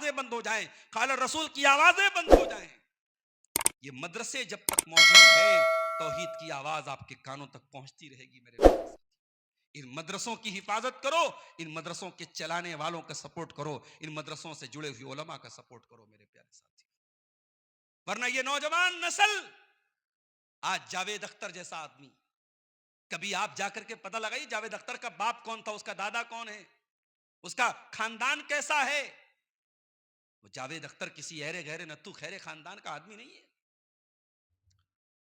آوازیں بند ہو جائیں, قال رسول کی آوازیں بند ہو جائیں. یہ مدرسے جب تک موجود ہے توحید کی آواز آپ کے کانوں تک پہنچتی رہے گی. میرے پیارے ساتھی, ان مدرسوں کی حفاظت کرو, ان مدرسوں کے چلانے والوں کا سپورٹ کرو, ان مدرسوں سے جڑے ہوئے علماء کا سپورٹ کرو میرے پیارے ساتھی. ورنہ یہ نوجوان نسل, آج جاوید اختر جیسا آدمی, کبھی آپ جا کر کے پتہ لگائیے جاوید اختر کا باپ کون تھا, اس کا دادا کون ہے, اس کا خاندان کیسا ہے. وہ جاوید اختر کسی ایرے غیرے نتو خیرے خاندان کا آدمی نہیں ہے.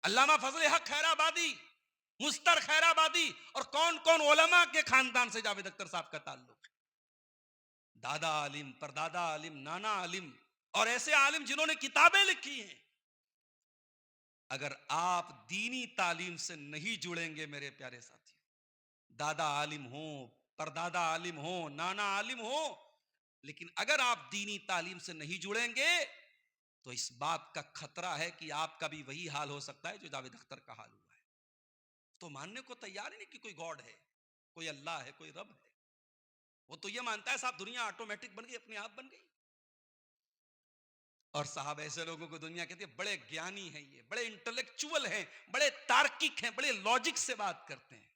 علامہ فضل حق خیر آبادی, مستر خیر آبادی, اور کون کون علماء کے خاندان سے جاوید اختر صاحب کا تعلق ہے. دادا عالم, پردادا عالم, نانا عالم, اور ایسے عالم جنہوں نے کتابیں لکھی ہیں. اگر آپ دینی تعلیم سے نہیں جڑیں گے میرے پیارے ساتھی, دادا عالم ہوں, پردادا عالم ہوں, نانا عالم ہوں, لیکن اگر آپ دینی تعلیم سے نہیں جڑیں گے تو اس بات کا خطرہ ہے کہ آپ کا بھی وہی حال ہو سکتا ہے جو جاوید اختر کا حال ہوا ہے. تو ماننے کو تیار ہی نہیں کہ کوئی گاڈ ہے, کوئی اللہ ہے, کوئی رب ہے. وہ تو یہ مانتا ہے صاحب دنیا آٹومیٹک بن گئی, اپنے آپ بن گئی. اور صاحب ایسے لوگوں کو دنیا کہتی ہے بڑے گیانی ہیں, یہ بڑے انٹلیکچول ہیں, بڑے تارکک ہیں, بڑے لاجک سے بات کرتے ہیں.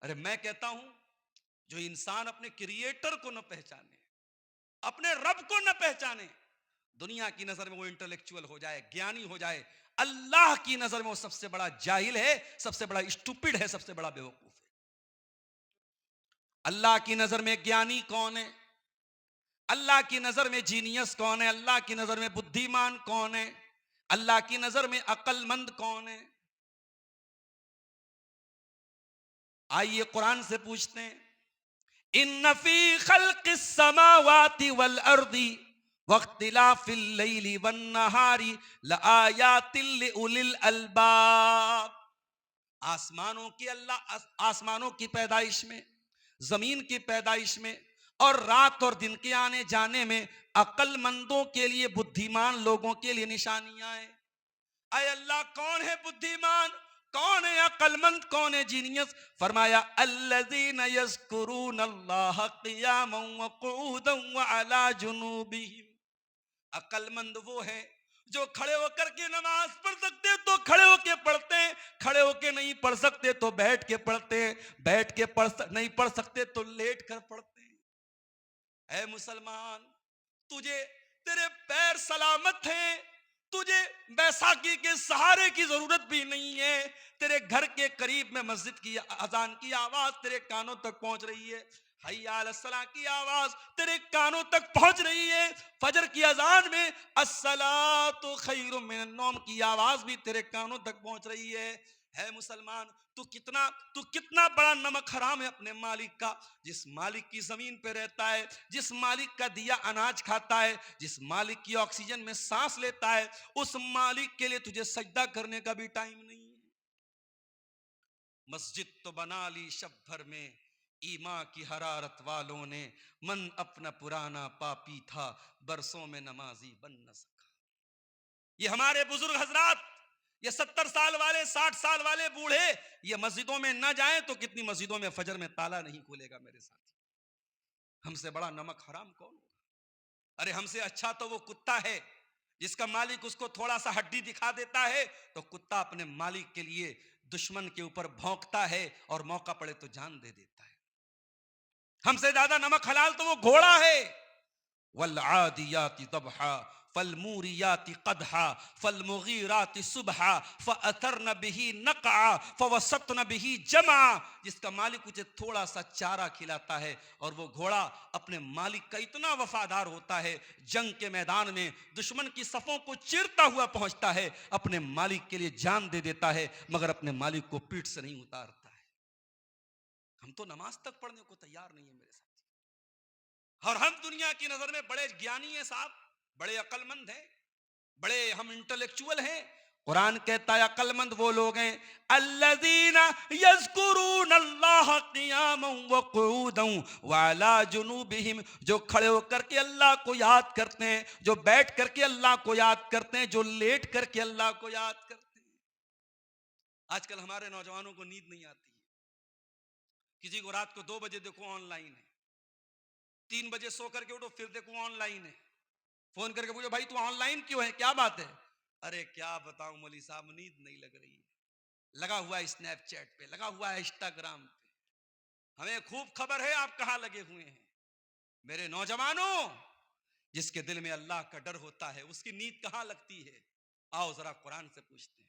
ارے میں کہتا ہوں جو انسان اپنے کریٹر کو نہ پہچانے, اپنے رب کو نہ پہچانے, دنیا کی نظر میں وہ انٹلیکچول ہو جائے, گیانی ہو جائے, اللہ کی نظر میں وہ سب سے بڑا جاہل ہے, سب سے بڑا اسٹوپڈ ہے, سب سے بڑا بیوقوف ہے. اللہ کی نظر میں گیانی کون ہے, اللہ کی نظر میں جینیس کون ہے, اللہ کی نظر میں بدھیمان کون ہے, اللہ کی نظر میں عقل مند کون ہے. آئیے قرآن سے پوچھتے ہیں, ان فی خلق السماوات والارض واختلاف اللیل والنہار لآیات لأولی الالباب. آسمانوں کی پیدائش میں, زمین کی پیدائش میں, اور رات اور دن کے آنے جانے میں عقل مندوں کے لیے, بدھیمان لوگوں کے لیے نشانیاں ہیں. اے اللہ کون ہے بدھیمان, کون ہے عقل مند, کون ہے جینیس؟ فرمایا الذین یذکرون اللہ قیاما وقعودا وعلی جنوبہم. عقل مند وہ ہے جو کھڑے ہو کر کے نماز پڑھ سکتے تو کھڑے ہو کے پڑھتے ہیں, کھڑے ہو کے نہیں پڑھ سکتے تو بیٹھ کے پڑھتے ہیں, بیٹھ کے نہیں پڑھ سکتے تو لیٹ کر پڑھتے ہیں. اے مسلمان, تجھے تیرے پیر سلامت ہیں, تجھے بیساکھی کے سہارے کی ضرورت بھی نہیں ہے. تیرے گھر کے قریب میں مسجد کی اذان کی آواز تیرے کانوں تک پہنچ رہی ہے, حی علی الصلاۃ کی آواز تیرے کانوں تک پہنچ رہی ہے, فجر کی اذان میں الصلاۃ خیر من النوم کی آواز بھی تیرے کانوں تک پہنچ رہی ہے. ہے مسلمان, تو کتنا بڑا نمک حرام ہے اپنے مالک کا, جس مالک کی زمین پہ رہتا ہے, جس مالک کا دیا اناج کھاتا ہے, جس مالک کی آکسیجن میں سانس لیتا ہے, اس مالک کے لیے تجھے سجدہ کرنے کا بھی ٹائم نہیں ہے. مسجد تو بنا لی شب بھر میں ایمان کی حرارت والوں نے, من اپنا پرانا پاپی تھا برسوں میں نمازی بن نہ سکا. یہ ہمارے بزرگ حضرات, یہ 70 سال والے, 60 سال والے بوڑھے, یہ مسجدوں میں نہ جائیں تو کتنی مسجدوں میں فجر میں تالا نہیں کھولے گا میرے ساتھ. ہم سے بڑا نمک حرام کون ہوگا؟ ارے ہم سے اچھا تو وہ کتا ہے جس کا مالک اس کو تھوڑا سا ہڈی دکھا دیتا ہے تو کتا اپنے مالک کے لیے دشمن کے اوپر بھونکتا ہے اور موقع پڑے تو جان دے دیتا ہے. ہم سے زیادہ نمک حلال تو وہ گھوڑا ہے. والعادیات ضبحا فالموریات قدحا فالمغیرات صبحا فأثرن به نقعا فوسطن به جمعا. جس کا مالک اسے تھوڑا سا چارہ کھلاتا ہے اور وہ گھوڑا اپنے مالک کا اتنا وفادار ہوتا ہے, جنگ کے میدان میں دشمن کی صفوں کو چیرتا ہوا پہنچتا ہے, اپنے مالک کے لیے جان دے دیتا ہے, مگر اپنے مالک کو پیٹھ سے نہیں اتارتا ہے. ہم تو نماز تک پڑھنے کو تیار نہیں ہے میرے ساتھ, اور ہم دنیا کی نظر میں بڑے گیانی ہیں صاحب, بڑے عقل مند ہیں, بڑے ہم انٹلیکچول ہیں. قرآن کہتا ہے عقل مند وہ لوگ ہیں الذین یذکرون اللہ قیاما وقعودا وعلی جنوبہم, جو کھڑے ہو کر کے اللہ کو یاد کرتے ہیں, جو بیٹھ کر کے اللہ کو یاد کرتے ہیں, جو لیٹ کر کے اللہ کو یاد کرتے ہیں. آج کل ہمارے نوجوانوں کو نیند نہیں آتی ہے, کسی کو رات کو 2 بجے دیکھو آن لائن ہے, 3 بجے سو کر کے اٹھو، پھر دیکھو آن لائن ہے، فون کر کے پوچھو بھائی تو آن لائن کیوں ہے، کیا بات ہے؟ ارے کیا بتاؤں مولوی صاحب، نیند نہیں لگ رہی ہے، لگا ہوا ہے اسنیپ چیٹ پہ، لگا ہوا ہے انسٹاگرام پہ، ہمیں خوب خبر ہے آپ کہاں لگے ہوئے ہیں۔ میرے نوجوانوں، جس کے دل میں اللہ کا ڈر ہوتا ہے اس کی نیند کہاں لگتی ہے؟ آؤ ذرا قرآن سے پوچھتے ہیں۔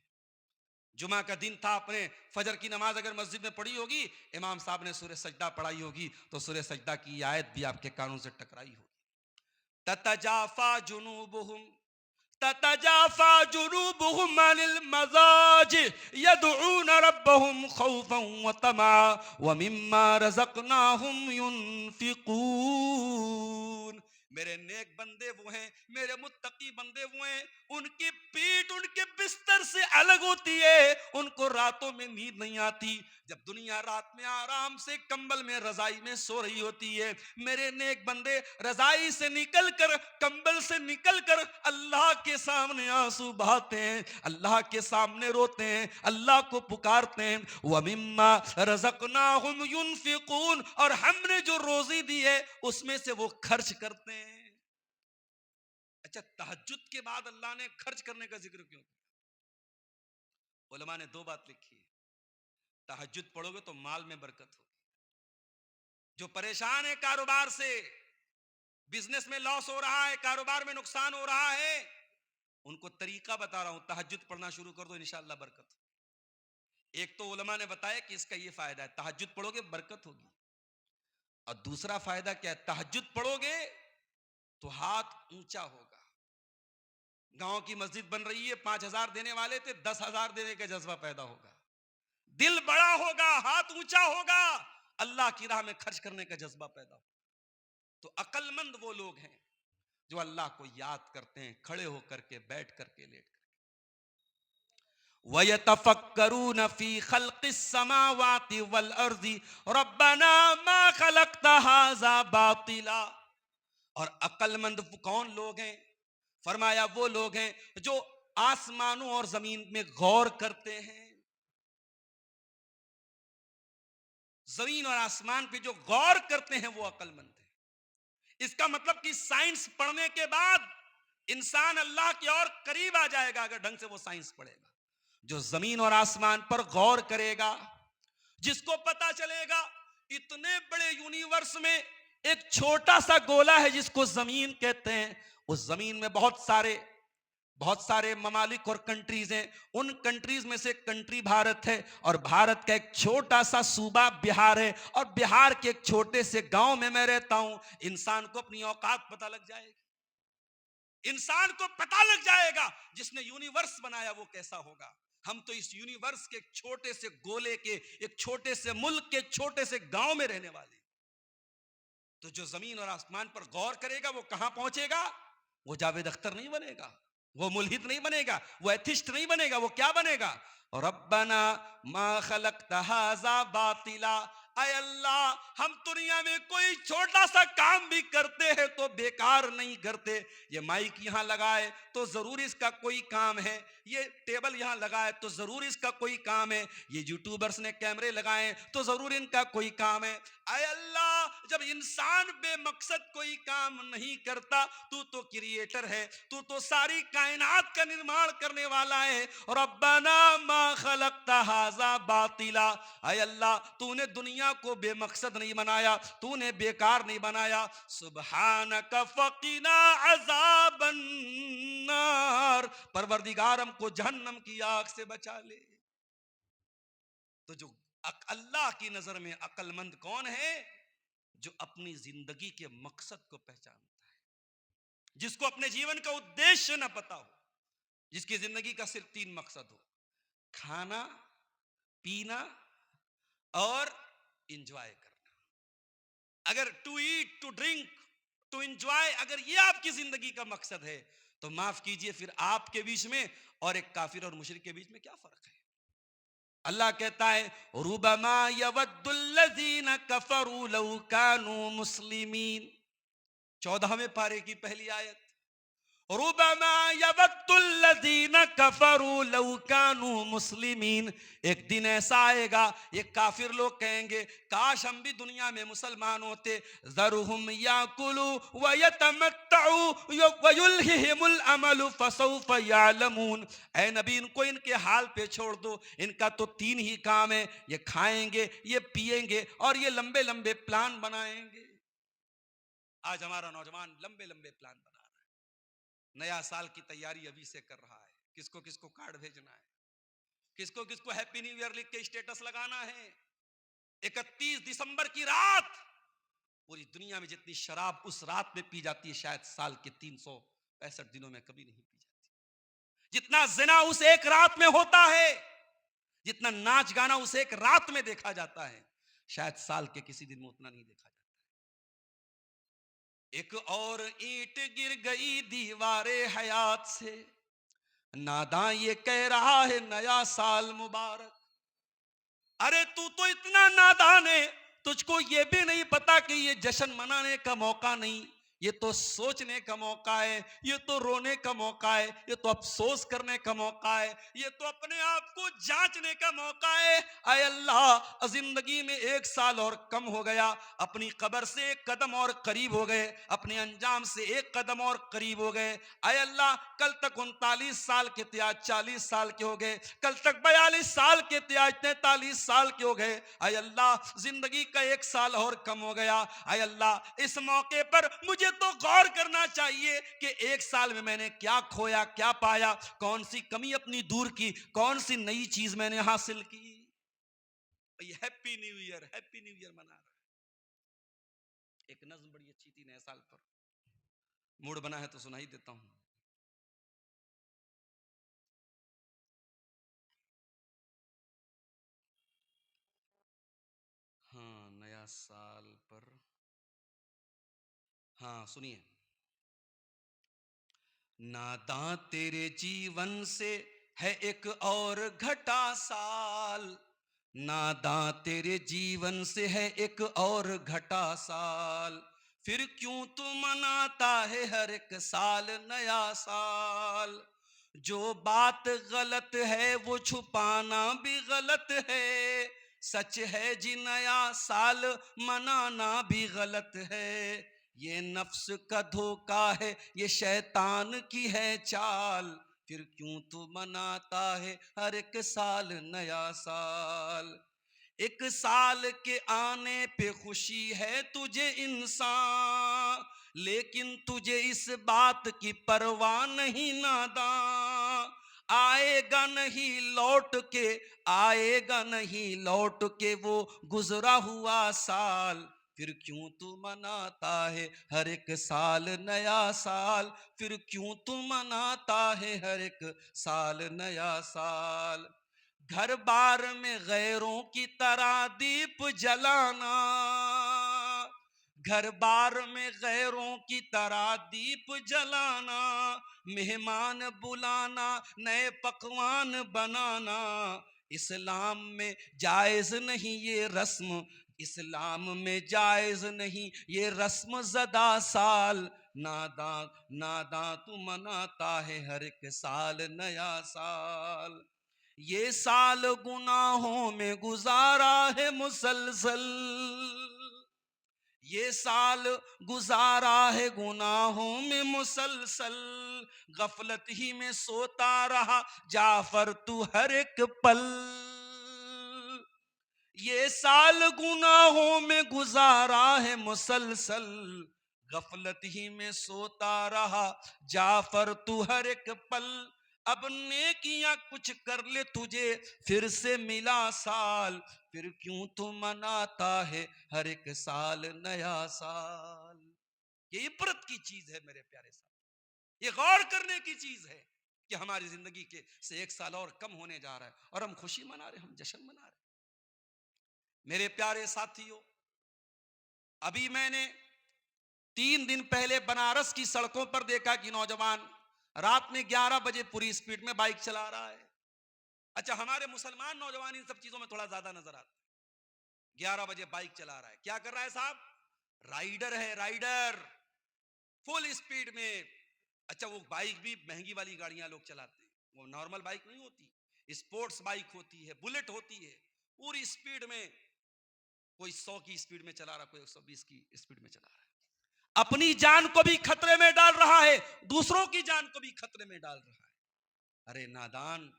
جمعہ کا دن تھا، اپنے فجر کی نماز اگر مسجد میں پڑھی ہوگی، امام صاحب نے سورہ سجدہ پڑھائی ہوگی تو سورہ سجدہ کی آیت بھی آپ کے کانوں سے ٹکرائی ہوگی، تتجافا جنوبہم تتجافى جنوبهم عن المضاجع يدعون ربهم خوفا وطمعا ومما رزقناهم ينفقون۔ میرے نیک بندے وہ ہیں، میرے متقی بندے وہ ہیں، ان کی پیٹھ ان کے بستر سے الگ ہوتی ہے، ان کو راتوں میں نیند نہیں آتی۔ جب دنیا رات میں آرام سے کمبل میں رضائی میں سو رہی ہوتی ہے، میرے نیک بندے رضائی سے نکل کر، کمبل سے نکل کر اللہ کے سامنے آنسو بہاتے ہیں، اللہ کے سامنے روتے ہیں، اللہ کو پکارتے ہیں۔ وَمِمَّا رَزَقْنَاهُمْ يُنْفِقُونَ، اور ہم نے جو روزی دی ہے اس میں سے وہ خرچ کرتے ہیں۔ اچھا، تہجد کے بعد اللہ نے خرچ کرنے کا ذکر کیوں کیا؟ علماء نے 2 بات لکھی ہے۔ تہجد پڑھو گے تو مال میں برکت ہوگی۔ جو پریشان ہے کاروبار سے، بزنس میں لاس ہو رہا ہے، کاروبار میں نقصان ہو رہا ہے، ان کو طریقہ بتا رہا ہوں، تہجد پڑھنا شروع کر دو، انشاءاللہ برکت ہو۔ ایک تو علماء نے بتایا کہ اس کا یہ فائدہ ہے، تہجد پڑھو گے برکت ہوگی، اور دوسرا فائدہ کیا ہے، تہجد پڑھو گے تو ہاتھ اونچا ہوگا۔ گاؤں کی مسجد بن رہی ہے، 5,000 دینے والے تھے، 10,000 دینے کا جذبہ پیدا ہوگا، دل بڑا ہوگا، ہاتھ اونچا ہوگا، اللہ کی راہ میں خرچ کرنے کا جذبہ پیدا ہوگا۔ تو عقل مند وہ لوگ ہیں جو اللہ کو یاد کرتے ہیں، کھڑے ہو کر کے، بیٹھ کر کے، لیٹ کر کے۔ وَيَتَفَكَّرُونَ فِي خَلْقِ السَّمَاوَاتِ وَالْأَرْضِ رَبَّنَا مَا خَلَقْتَ هَذَا بَاطِلًا۔ اور عقل مند کون لوگ ہیں؟ فرمایا وہ لوگ ہیں جو آسمانوں اور زمین میں غور کرتے ہیں۔ زمین اور آسمان پہ جو غور کرتے ہیں وہ عقل مند ہیں۔ اس کا مطلب کہ سائنس پڑھنے کے بعد انسان اللہ کے اور قریب آ جائے گا اگر ڈھنگ سے وہ سائنس پڑھے گا۔ جو زمین اور آسمان پر غور کرے گا، جس کو پتا چلے گا اتنے بڑے یونیورس میں ایک چھوٹا سا گولا ہے جس کو زمین کہتے ہیں، اس زمین میں بہت سارے ممالک اور کنٹریز ہیں، ان کنٹریز میں سے کنٹری بھارت ہے، اور بھارت کا ایک چھوٹا سا صوبہ بہار ہے، اور بہار کے ایک چھوٹے سے گاؤں میں میں رہتا ہوں۔ انسان کو اپنی اوقات پتہ لگ جائے گی، انسان کو پتہ لگ جائے گا جس نے یونیورس بنایا وہ کیسا ہوگا۔ ہم تو اس یونیورس کے ایک چھوٹے سے گولے کے، ایک چھوٹے سے ملک کے چھوٹے سے گاؤں میں رہنے والے۔ تو جو زمین اور آسمان پر غور کرے گا وہ کہاں پہنچے گا؟ وہ جاوید اختر نہیں بنے گا، وہ ملحد نہیں بنے گا، وہ ایتھسٹ نہیں بنے گا، وہ کیا بنے گا؟ ربنا ما خلقت هذا باطلا۔ اے اللہ، ہم دنیا میں کوئی چھوٹا سا کام بھی کرتے ہیں تو بیکار نہیں کرتے۔ یہ مائک یہاں لگائے تو ضرور اس کا کوئی کام ہے، یہ ٹیبل یہاں لگائے تو ضرور اس کا کوئی کام ہے، یہ یوٹیوبرز نے کیمرے لگائے تو ضرور ان کا کوئی کام ہے۔ اے اللہ، جب انسان بے مقصد کوئی کام نہیں کرتا، تو کریٹر ہے، تو ساری کائنات کا نرمان کرنے والا ہے۔ ربنا ما خلقت هذا باطلا۔ اے اللہ، تو نے دنیا کو بے مقصد نہیں بنایا، تو نے بیکار نہیں بنایا۔ سبحانک فقنا عذاب النار، پروردگار ہم کو جہنم کی آگ سے بچا لے۔ تو جو اللہ کی نظر میں عقل مند کون ہے؟ جو اپنی زندگی کے مقصد کو پہچانتا ہے، جس کو اپنے جیون کا ادیش نہ پتا ہو، جس کی زندگی کا صرف 3 مقصد ہو: کھانا، پینا اور انجوائے کرنا۔ اگر to eat, to drink, to enjoy, اگر یہ آپ کی زندگی کا مقصد ہے تو معاف کیجئے، پھر آپ کے بیچ میں اور ایک کافر اور مشرک کے بیچ میں کیا فرق ہے؟ اللہ کہتا ہے ربما یود الذین کفروا لو کانوا مسلمین، 14ویں پارے کی پہلی آیت۔ ربما یود الذین کفروا لو کانوا مسلمین. ایک دن ایسا آئے گا یہ کافر لوگ کہیں گے کاش ہم بھی دنیا میں مسلمان ہوتے. ذرہم یاکلوا ویتمتعوا ویلہہم الامل فسوف یعلمون. اے نبی ان کو ان کے حال پہ چھوڑ دو, ان کا تو 3 ہی کام ہے, یہ کھائیں گے, یہ پیئیں گے اور یہ لمبے لمبے پلان بنائیں گے. آج ہمارا نوجوان لمبے لمبے پلان بنا رہا ہے, نیا سال کی تیاری ابھی سے کر رہا ہے, کس کو کارڈ بھیجنا ہے, کس کو ہیپی نیو ایئر لکھ کے اسٹیٹس لگانا ہے. 31 دسمبر کی رات پوری دنیا میں جتنی شراب اس رات میں پی جاتی ہے شاید سال کے 365 دنوں میں کبھی نہیں پی جاتی. جتنا زنا اس ایک رات میں ہوتا ہے, جتنا ناچ گانا اس ایک رات میں دیکھا جاتا ہے, شاید سال کے کسی دن میں اتنا نہیں دیکھا جاتا. ایک اور اینٹ گر گئی دیوار حیات سے, ناداں یہ کہہ رہا ہے نیا سال مبارک. ارے تو اتنا نادان ہے, تجھ کو یہ بھی نہیں پتا کہ یہ جشن منانے کا موقع نہیں, یہ تو سوچنے کا موقع ہے, یہ تو رونے کا موقع ہے, یہ تو افسوس کرنے کا موقع ہے, یہ تو اپنے آپ کو جانچنے کا موقع ہے. اے اللہ, زندگی میں 1 سال اور کم ہو گیا, اپنی قبر سے 1 قدم اور قریب ہو گئے, اپنے انجام سے 1 قدم اور قریب ہو گئے. اے اللہ, کل تک 39 سال کے تھے آج 40 سال کے ہو گئے, کل تک 42 سال کے تھے آج 43 سال کے ہو گئے. اے اللہ, زندگی کا 1 سال اور کم ہو گیا. اے اللہ, اس موقع پر مجھے تو غور کرنا چاہیے کہ 1 سال میں نے کیا کھویا, کیا پایا, کون سی کمی اپنی دور کی, کون سی نئی چیز میں نے حاصل کی. ہیپی نیو ایئر منا رہا ہے. ایک نظم بڑی اچھی تھی نئے سال پر, موڈ بنا ہے تو سنا ہی دیتا ہوں. ہاں, نیا سال پر, ہاں سنیے. ناداں تیرے جیون سے ہے ایک اور گھٹا سال, ناداں تیرے جیون سے ہے ایک اور گھٹا سال, پھر کیوں تو مناتا ہے ہر ایک سال نیا سال. جو بات غلط ہے وہ چھپانا بھی غلط ہے, سچ ہے جی نیا سال منانا بھی غلط ہے. یہ نفس کا دھوکا ہے, یہ شیطان کی ہے چال, پھر کیوں تو مناتا ہے ہر ایک سال نیا سال. 1 سال کے آنے پہ خوشی ہے تجھے انسان, لیکن تجھے اس بات کی پرواہ نہیں ناداں. آئے گا نہیں لوٹ کے, آئے گا نہیں لوٹ کے وہ گزرا ہوا سال, پھر کیوں تو مناتا ہے ہر ایک سال نیا سال, پھر کیوں تو مناتا ہے ہر ایک سال نیا سال. گھر بار میں غیروں کی طرح دیپ جلانا, گھر بار میں غیروں کی طرح دیپ جلانا, مہمان بلانا, نئے پکوان بنانا, اسلام میں جائز نہیں یہ رسم, اسلام میں جائز نہیں یہ رسم زدہ سال. ناداں ناداں تو مناتا ہے ہر ایک سال نیا سال. یہ سال گناہوں میں گزارا ہے مسلسل, یہ سال گزارا ہے گناہوں میں مسلسل, غفلت ہی میں سوتا رہا جعفر تو ہر ایک پل. یہ سال گناہوں میں گزارا ہے مسلسل, غفلت ہی میں سوتا رہا جعفر تو ہر ایک پل. اب نیکیاں کچھ کر لے تجھے پھر سے ملا سال, پھر کیوں تو مناتا ہے ہر ایک سال نیا سال. یہ عبرت کی چیز ہے میرے پیارے صاحب, یہ غور کرنے کی چیز ہے کہ ہماری زندگی کے سے 1 سال اور کم ہونے جا رہا ہے اور ہم خوشی منا رہے ہیں, ہم جشن منا رہے ہیں. میرے پیارے ساتھیوں, ابھی میں نے 3 دن پہلے بنارس کی سڑکوں پر دیکھا کہ نوجوان رات میں 11 بجے پوری سپیڈ میں بائک چلا رہا ہے. اچھا, ہمارے مسلمان نوجوان ان سب چیزوں میں تھوڑا زیادہ نظر آتا ہے. 11 بجے بائک چلا رہا ہے, کیا کر رہا ہے صاحب؟ رائیڈر ہے, رائیڈر فل سپیڈ میں اچھا وہ بائک بھی مہنگی والی گاڑیاں لوگ چلاتے ہیں, وہ نارمل بائک نہیں ہوتی, اسپورٹس بائک ہوتی ہے, بلٹ ہوتی ہے, پوری اسپیڈ میں, کوئی 100 کی اسپیڈ میں چلا رہا, کوئی 120 کی اسپیڈ میں چلا رہا ہے, اپنی جان کو بھی خطرے میں ڈال رہا ہے, دوسروں کی جان کو بھی خطرے میں ڈال رہا ہے. ارے نادان,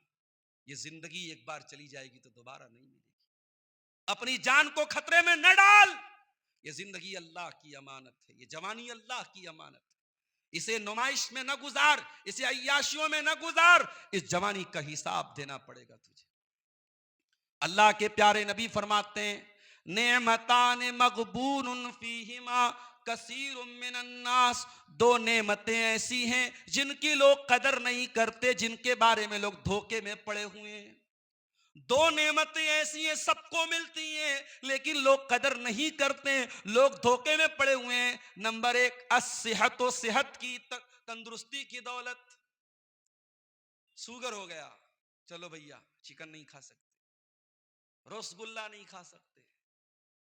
یہ زندگی ایک بار چلی جائے گی تو دوبارہ نہیں ملے گی. اپنی جان کو خطرے میں نہ ڈال, یہ زندگی اللہ کی امانت ہے, یہ جوانی اللہ کی امانت ہے, اسے نمائش میں نہ گزار, اسے عیاشیوں میں نہ گزار, اس جوانی کا حساب دینا پڑے گا تجھے. اللہ کے پیارے نبی فرماتے ہیں نعمتان مغبون فیہما کثیر من الناس, دو نعمتیں ایسی ہیں جن کی لوگ قدر نہیں کرتے, جن کے بارے میں لوگ دھوکے میں پڑے ہوئے ہیں. دو نعمتیں ایسی ہیں سب کو ملتی ہیں لیکن لوگ قدر نہیں کرتے, لوگ دھوکے میں پڑے ہوئے ہیں. نمبر 1 الصحت, و صحت کی تندرستی کی دولت. شوگر ہو گیا, چلو بھیا چکن نہیں کھا سکتے, رس گلہ نہیں کھا سکتے,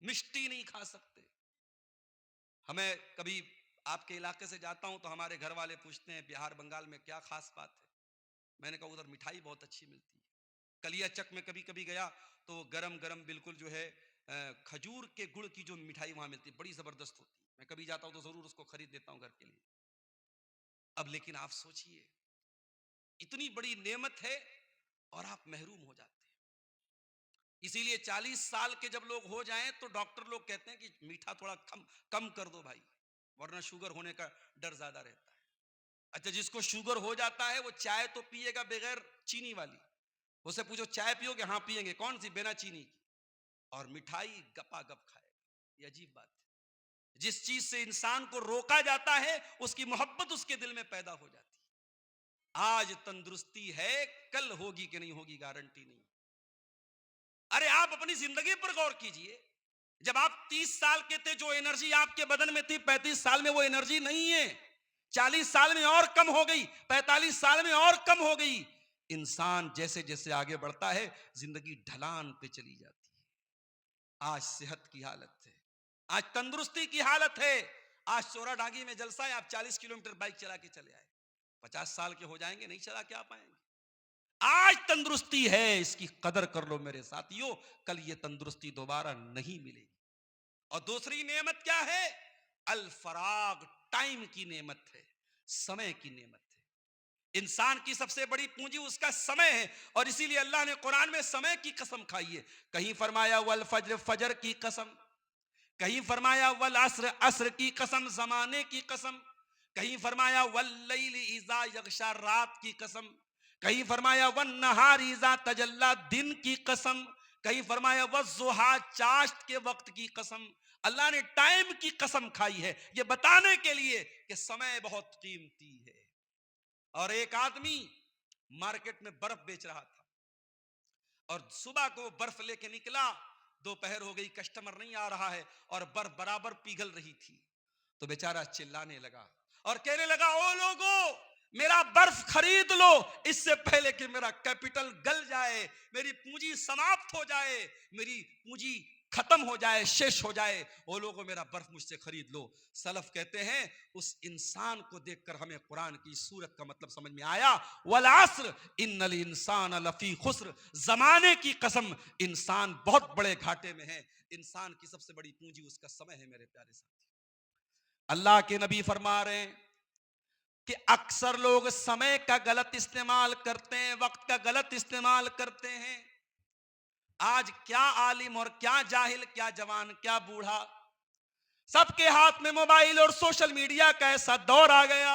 مشٹی نہیں کھا سکتے. ہمیں کبھی آپ کے علاقے سے جاتا ہوں تو ہمارے گھر والے پوچھتے ہیں بہار بنگال میں کیا خاص بات ہے, میں نے کہا ادھر مٹھائی بہت اچھی ملتی ہے. کلیا چک میں کبھی کبھی گیا تو گرم گرم بالکل جو ہے کھجور کے گڑ کی جو مٹھائی وہاں ملتی ہے بڑی زبردست ہوتی ہے, میں کبھی جاتا ہوں تو ضرور اس کو خرید لیتا ہوں گھر کے لیے. اب لیکن آپ سوچئے اتنی بڑی نعمت ہے اور آپ محروم ہو جاتے ہیں. اسی لیے 40 سال کے جب لوگ ہو جائیں تو ڈاکٹر لوگ کہتے ہیں کہ میٹھا تھوڑا کم کر دو بھائی, ورنہ شوگر ہونے کا ڈر زیادہ رہتا ہے. اچھا جس کو شوگر ہو جاتا ہے وہ چائے تو پیے گا بغیر چینی والی, اسے پوچھو چائے پیو گے, ہاں پیئیں گے, کون سی, بنا چینی کی, اور مٹھائی گپا گپ کھائے گا. یہ عجیب بات ہے, جس چیز سے انسان کو روکا جاتا ہے اس کی محبت اس کے دل میں پیدا ہو جاتی ہے. آج تندرستی ہے, کل ہوگی کہ نہیں ہوگی گارنٹی نہیں. ارے آپ اپنی زندگی پر غور کیجئے, جب آپ 30 سال کے تھے جو انرجی آپ کے بدن میں تھی 35 سال میں وہ انرجی نہیں ہے, 40 سال میں اور کم ہو گئی, 45 سال میں اور کم ہو گئی. انسان جیسے جیسے آگے بڑھتا ہے زندگی ڈھلان پہ چلی جاتی ہے. آج صحت کی حالت ہے, آج تندرستی کی حالت ہے, آج چورا ڈھاگی میں جلسہ ہے, آپ 40 کلومیٹر بائک چلا کے چلے آئے, 50 سال کے ہو جائیں گے نہیں چلا کے آ پائیں گے. آج تندرستی ہے, اس کی قدر کر لو میرے ساتھیوں, کل یہ تندرستی دوبارہ نہیں ملے گی. اور دوسری نعمت کیا ہے؟ الفراغ, ٹائم کی نعمت ہے, سمے کی نعمت ہے. انسان کی سب سے بڑی پونجی اس کا سمے ہے, اور اسی لیے اللہ نے قرآن میں سمے کی قسم کھائی ہے. کہیں فرمایا والفجر, فجر کی قسم, کہیں فرمایا والعصر, عصر کی قسم, زمانے کی قسم, کہیں فرمایا واللیل اذا یغشا, رات کی قسم, کہیں فرمایا والنہار اذا تجلی, دن کی قسم, کہیں فرمایا والضحیٰ, چاشت کے وقت کی قسم. اللہ نے ٹائم کی قسم کھائی ہے یہ بتانے کے لیے کہ سمے بہت قیمتی ہے. اور ایک آدمی مارکیٹ میں برف بیچ رہا تھا, اور صبح کو برف لے کے نکلا, دوپہر ہو گئی, کسٹمر نہیں آ رہا ہے, اور برف برابر پگھل رہی تھی. تو بیچارہ چلانے لگا اور کہنے لگا او لوگو میرا برف خرید لو, اس سے پہلے کہ میرا کیپٹل گل جائے, میری پونجی سماپت ہو جائے, میری پونجی ختم ہو جائے, شیش ہو جائے, وہ لوگوں میرا برف مجھ سے خرید لو. سلف کہتے ہیں اس انسان کو دیکھ کر ہمیں قرآن کی سورت کا مطلب سمجھ میں آیا, والعصر ان الانسان لفی خسر, زمانے کی قسم انسان بہت بڑے گھاٹے میں ہے. انسان کی سب سے بڑی پونجی اس کا سمے ہے میرے پیارے ساتھی. اللہ کے نبی فرما رہے ہیں کہ اکثر لوگ سمے کا غلط استعمال کرتے ہیں, وقت کا غلط استعمال کرتے ہیں. آج کیا عالم اور کیا جاہل, کیا جوان کیا بوڑھا, سب کے ہاتھ میں موبائل اور سوشل میڈیا کا ایسا دور آ گیا.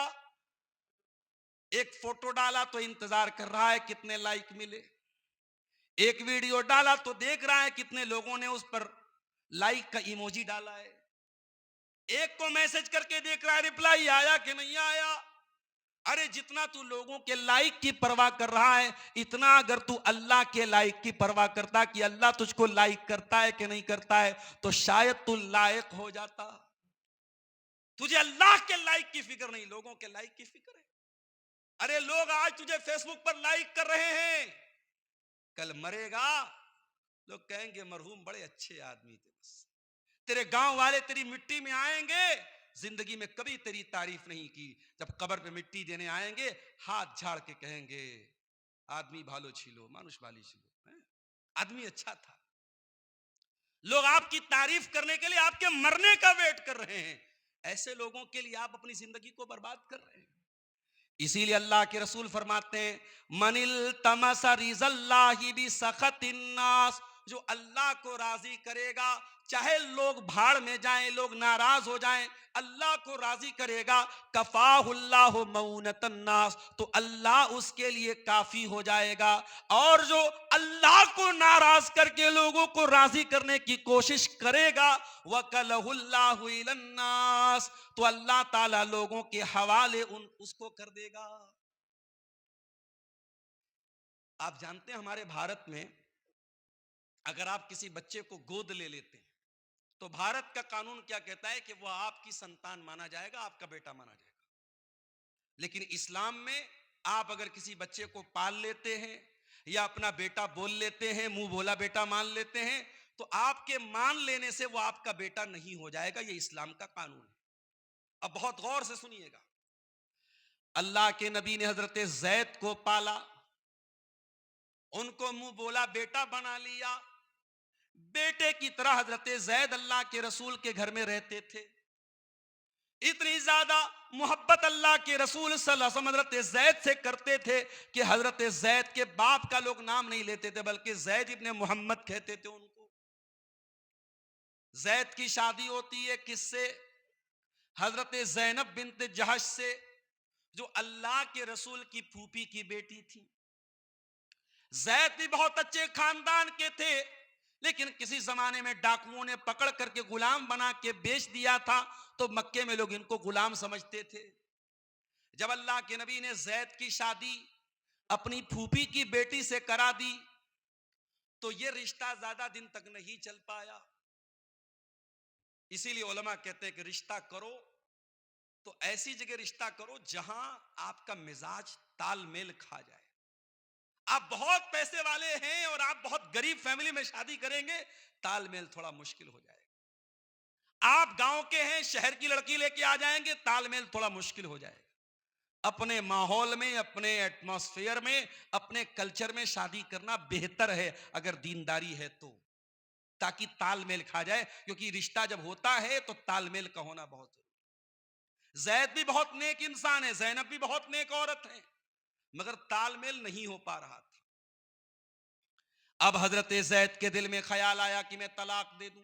ایک فوٹو ڈالا تو انتظار کر رہا ہے کتنے لائک ملے, ایک ویڈیو ڈالا تو دیکھ رہا ہے کتنے لوگوں نے اس پر لائک کا ایموجی ڈالا ہے, ایک کو میسج کر کے دیکھ رہا ہے ریپلائی آیا کہ نہیں آیا. ارے جتنا تو لوگوں کے لائک کی پرواہ کر رہا ہے, اتنا اگر تو اللہ کے لائک کی پرواہ کرتا کہ اللہ تجھ کو لائک کرتا ہے کہ نہیں کرتا ہے, تو شاید تو لائق ہو جاتا. تجھے اللہ کے لائک کی فکر نہیں, لوگوں کے لائک کی فکر ہے. ارے لوگ آج تجھے فیس بک پر لائک کر رہے ہیں, کل مرے گا لوگ کہیں گے مرحوم بڑے اچھے آدمی تھے, بس تیرے گاؤں والے تیری مٹی میں آئیں گے زندگی میں کبھی تیری تعریف نہیں کی. جب قبر پہ مٹی دینے آئیں گے ہاتھ جھاڑ کے کہیں گے آدمی بھالو چھیلو مانوش بالی چھیلو, آدمی اچھا تھا. لوگ آپ کی تعریف کرنے کے لیے آپ کے مرنے کا ویٹ کر رہے ہیں. ایسے لوگوں کے لیے آپ اپنی زندگی کو برباد کر رہے ہیں. اسی لیے اللہ کے رسول فرماتے ہیں من التمس رضا اللہ بسخط الناس, جو اللہ کو راضی کرے گا چاہے لوگ بھاڑ میں جائیں, لوگ ناراض ہو جائیں, اللہ کو راضی کرے گا, کفاہ اللہ مؤونۃ الناس, تو اللہ اس کے لیے کافی ہو جائے گا. اور جو اللہ کو ناراض کر کے لوگوں کو راضی کرنے کی کوشش کرے گا وکلہ اللہ الی الناس, تو اللہ تعالیٰ لوگوں کے حوالے اس کو کر دے گا. آپ جانتے ہیں ہمارے بھارت میں اگر آپ کسی بچے کو گود لے لیتے ہیں تو بھارت کا قانون کیا کہتا ہے کہ وہ آپ کی سنتان مانا جائے گا, آپ کا بیٹا مانا جائے گا. لیکن اسلام میں آپ اگر کسی بچے کو پال لیتے ہیں یا اپنا بیٹا بول لیتے ہیں, منہ بولا بیٹا مان لیتے ہیں, تو آپ کے مان لینے سے وہ آپ کا بیٹا نہیں ہو جائے گا. یہ اسلام کا قانون ہے. اب بہت غور سے سنیے گا. اللہ کے نبی نے حضرت زید کو پالا, ان کو منہ بولا بیٹا بنا لیا, بیٹے کی طرح حضرت زید اللہ کے رسول کے گھر میں رہتے تھے. اتنی زیادہ محبت اللہ کے رسول صلی اللہ علیہ وسلم حضرت زید سے کرتے تھے کہ حضرت زید کے باپ کا لوگ نام نہیں لیتے تھے بلکہ زید ابن محمد کہتے تھے ان کو. زید کی شادی ہوتی ہے کس سے؟ حضرت زینب بنت جہش سے, جو اللہ کے رسول کی پھوپھی کی بیٹی تھی. زید بھی بہت اچھے خاندان کے تھے لیکن کسی زمانے میں ڈاکوؤں نے پکڑ کر کے غلام بنا کے بیچ دیا تھا, تو مکے میں لوگ ان کو غلام سمجھتے تھے. جب اللہ کے نبی نے زید کی شادی اپنی پھوپھی کی بیٹی سے کرا دی تو یہ رشتہ زیادہ دن تک نہیں چل پایا. اسی لیے علماء کہتے ہیں کہ رشتہ کرو تو ایسی جگہ رشتہ کرو جہاں آپ کا مزاج تال میل کھا جائے. آپ بہت پیسے والے ہیں اور آپ بہت غریب فیملی میں شادی کریں گے, تال میل تھوڑا مشکل ہو جائے گا. آپ گاؤں کے ہیں, شہر کی لڑکی لے کے آ جائیں گے, تال میل تھوڑا مشکل ہو جائے گا. اپنے ماحول میں, اپنے ایٹماسفیئر میں, اپنے کلچر میں شادی کرنا بہتر ہے اگر دینداری ہے تو, تاکہ تال میل کھا جائے. کیونکہ رشتہ جب ہوتا ہے تو تال میل کا ہونا بہت ضروری. زید بھی بہت نیک انسان ہے, زینب بھی بہت نیک عورت ہے, مگر تال میل نہیں ہو پا رہا تھا. اب حضرت زید کے دل میں خیال آیا کہ میں طلاق دے دوں.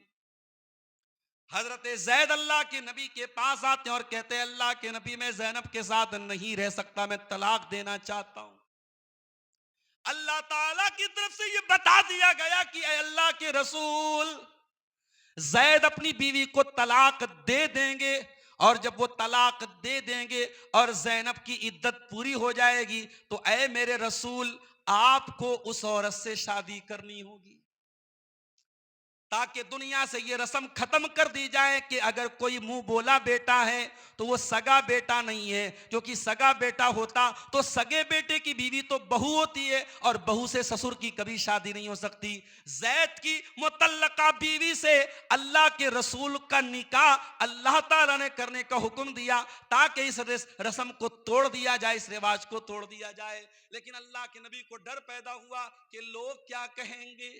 حضرت زید اللہ کے نبی کے پاس آتے ہیں اور کہتے ہیں اللہ کے نبی میں زینب کے ساتھ نہیں رہ سکتا, میں طلاق دینا چاہتا ہوں. اللہ تعالیٰ کی طرف سے یہ بتا دیا گیا کہ اے اللہ کے رسول, زید اپنی بیوی کو طلاق دے دیں گے, اور جب وہ طلاق دے دیں گے اور زینب کی عدت پوری ہو جائے گی تو اے میرے رسول آپ کو اس عورت سے شادی کرنی ہوگی, تاکہ دنیا سے یہ رسم ختم کر دی جائے کہ اگر کوئی منہ بولا بیٹا ہے تو وہ سگا بیٹا نہیں ہے. کیونکہ سگا بیٹا ہوتا تو سگے بیٹے کی بیوی تو بہو ہوتی ہے اور بہو سے سسر کی کبھی شادی نہیں ہو سکتی. زید کی مطلقہ بیوی سے اللہ کے رسول کا نکاح اللہ تعالیٰ نے کرنے کا حکم دیا تاکہ اس رسم کو توڑ دیا جائے, اس رواج کو توڑ دیا جائے. لیکن اللہ کے نبی کو ڈر پیدا ہوا کہ لوگ کیا کہیں گے,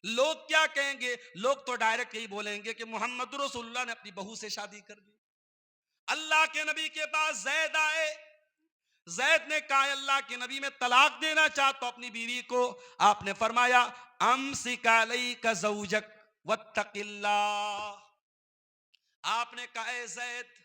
لوگ کیا کہیں گے. لوگ تو ڈائریکٹ یہی بولیں گے کہ محمد رسول اللہ نے اپنی بہو سے شادی کر دی. اللہ کے نبی کے پاس زید آئے, زید نے کہا اللہ کے نبی میں طلاق دینا چاہتا ہوں اپنی بیوی کو. آپ نے فرمایا امسک علیک زوجک واتق اللہ. آپ نے کہا اے زید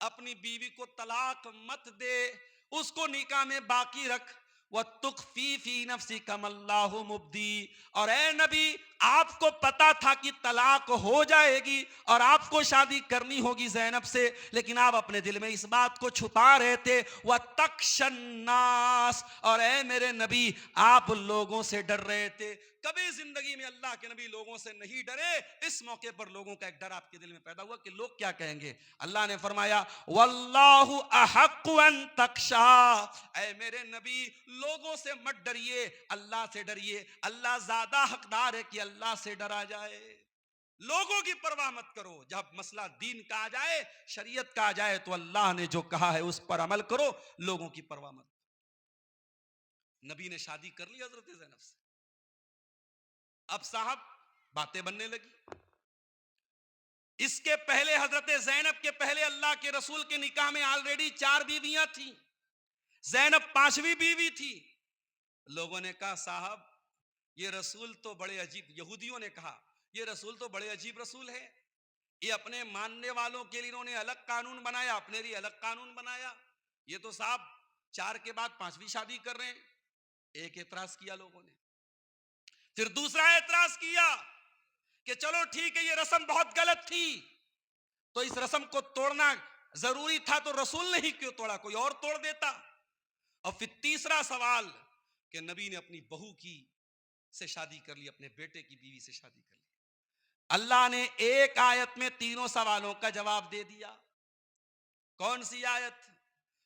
اپنی بیوی کو طلاق مت دے, اس کو نکاح میں باقی رکھ. وَتُخْفِي فِي نَفْسِكَ مَا اللَّهُ مُبْدِي. اور اے نبی آپ کو پتا تھا کہ طلاق ہو جائے گی اور آپ کو شادی کرنی ہوگی زینب سے, لیکن آپ اپنے دل میں اس بات کو چھپا رہے تھے. وَتَخْشَى النَّاسَ. اور اے میرے نبی آپ لوگوں سے ڈر رہے تھے. کبھی زندگی میں اللہ کے نبی لوگوں سے نہیں ڈرے, اس موقع پر لوگوں کا ایک ڈر آپ کے دل میں پیدا ہوا کہ لوگ کیا کہیں گے. اللہ نے فرمایا واللہ احق ان تخشا. اے میرے نبی لوگوں سے مت ڈریے, اللہ سے ڈریے. اللہ زیادہ حقدار ہے کہ اللہ سے ڈرا جائے. لوگوں کی پرواہ مت کرو. جب مسئلہ دین کا آ جائے, شریعت کا آ جائے, تو اللہ نے جو کہا ہے اس پر عمل کرو, لوگوں کی پرواہ مت کرو. نبی نے شادی کر لی حضرت زینب سے. اب صاحب باتیں بننے لگی. اس کے پہلے حضرت زینب کے پہلے اللہ کے رسول کے نکاح میں آلریڈی 4 بیویاں تھیں. زینب 5ویں بیوی تھی. لوگوں نے کہا صاحب یہ رسول تو بڑے عجیب, یہودیوں نے کہا یہ رسول تو بڑے عجیب رسول ہے, یہ اپنے ماننے والوں کے لیے انہوں نے الگ قانون بنایا, اپنے لیے الگ قانون بنایا. یہ تو صاحب 4 کے بعد 5ویں شادی کر رہے ہیں. ایک اعتراض کیا لوگوں نے. پھر دوسرا اعتراض کیا کہ چلو ٹھیک ہے یہ رسم بہت غلط تھی, تو اس رسم کو توڑنا ضروری تھا تو رسول نے ہی کیوں توڑا, کوئی اور توڑ دیتا. اور پھر تیسرا سوال کہ نبی نے اپنی بہو کی سے شادی کر لی, اپنے بیٹے کی بیوی سے شادی کر لی. اللہ نے ایک آیت میں تینوں سوالوں کا جواب دے دیا. کون سی آیت؟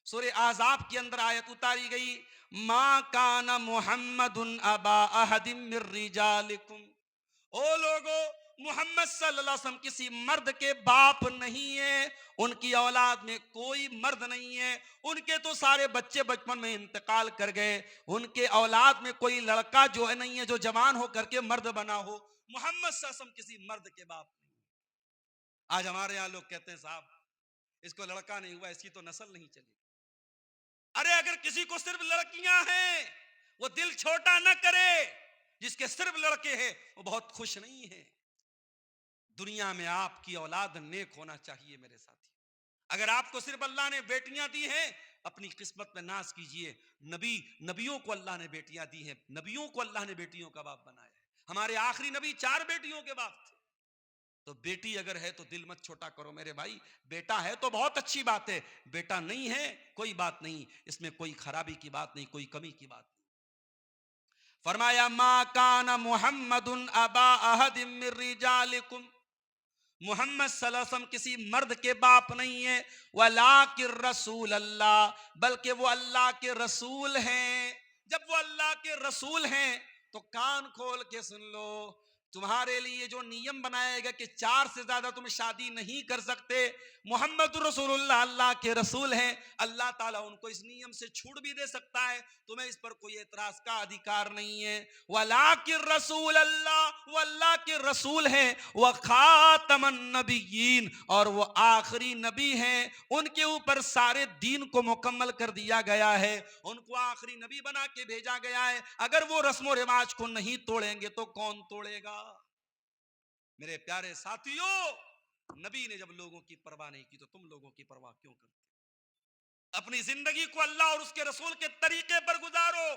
سورہ احزاب کے اندر آیت اتاری گئی, ما کان محمد ابا احد من رجالکم. او لوگو, محمد صلی اللہ علیہ وسلم کسی مرد کے باپ نہیں ہے, ان کی اولاد میں کوئی مرد نہیں ہے, ان کے تو سارے بچے بچپن میں انتقال کر گئے, ان کے اولاد میں کوئی لڑکا جو ہے نہیں ہے جو جوان ہو کر کے مرد بنا ہو. محمد صلی اللہ علیہ وسلم کسی مرد کے باپ نہیں. آج ہمارے یہاں لوگ کہتے ہیں صاحب اس کو لڑکا نہیں ہوا, اس کی تو نسل نہیں چلی. ارے اگر کسی کو صرف لڑکیاں ہیں وہ دل چھوٹا نہ کرے, جس کے صرف لڑکے ہیں وہ بہت خوش نہیں ہے. دنیا میں آپ کی اولاد نیک ہونا چاہیے میرے ساتھی. اگر آپ کو صرف اللہ نے بیٹیاں دی ہیں, اپنی قسمت میں ناز کیجئے. نبیوں کو اللہ نے بیٹیاں دی ہیں, نبیوں کو اللہ نے بیٹیوں کا باپ بنایا ہے. ہمارے آخری نبی 4 بیٹیوں کے باپ تھے. تو بیٹی اگر ہے تو دل مت چھوٹا کرو میرے بھائی. بیٹا ہے تو بہت اچھی بات ہے, بیٹا نہیں ہے کوئی بات نہیں, اس میں کوئی خرابی کی بات نہیں, کوئی کمی کی بات نہیں. فرمایا ما کان محمد ابا احد من رجالکم, محمد صلی اللہ علیہ وسلم کسی مرد کے باپ نہیں ہے, ولیکن رسول اللہ, بلکہ وہ اللہ کے رسول ہیں. جب وہ اللہ کے رسول ہیں تو کان کھول کے سن لو, تمہارے لیے جو نیم بنائے گا کہ 4 سے زیادہ تم شادی نہیں کر سکتے, محمد رسول اللہ اللہ کے رسول ہیں, اللہ تعالیٰ ان کو اس نیم سے چھوٹ بھی دے سکتا ہے, تمہیں اس پر کوئی اعتراض کا ادھیکار نہیں ہے. ولیکن رسول اللہ, وہ اللہ کے رسول ہیں, وخاتم النبیین, اور وہ آخری نبی ہیں, ان کے اوپر سارے دین کو مکمل کر دیا گیا ہے, ان کو آخری نبی بنا کے بھیجا گیا ہے. اگر وہ رسم و رواج کو نہیں توڑیں گے تو کون توڑے گا؟ میرے پیارے ساتھیوں, نبی نے جب لوگوں کی پرواہ نہیں کی تو تم لوگوں کی پرواہ کیوں کرتے؟ اپنی زندگی کو اللہ اور اس کے رسول کے طریقے پر گزارو.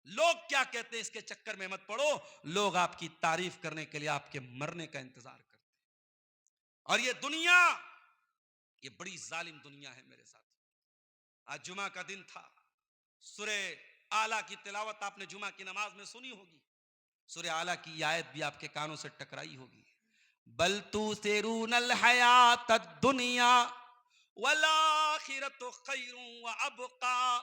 لوگ کیا کہتے ہیں اس کے چکر میں مت پڑو. لوگ آپ کی تعریف کرنے کے لیے آپ کے مرنے کا انتظار کرتے ہیں. اور یہ دنیا, یہ بڑی ظالم دنیا ہے میرے ساتھ. آج جمعہ کا دن تھا, سورہ اعلیٰ کی تلاوت آپ نے جمعہ کی نماز میں سنی ہوگی. سورہ اعلیٰ کی یہ آیت بھی آپ کے کانوں سے ٹکرائی ہوگی, بل تؤثرون الحیات الدنیا والآخرۃ خیر وابقی.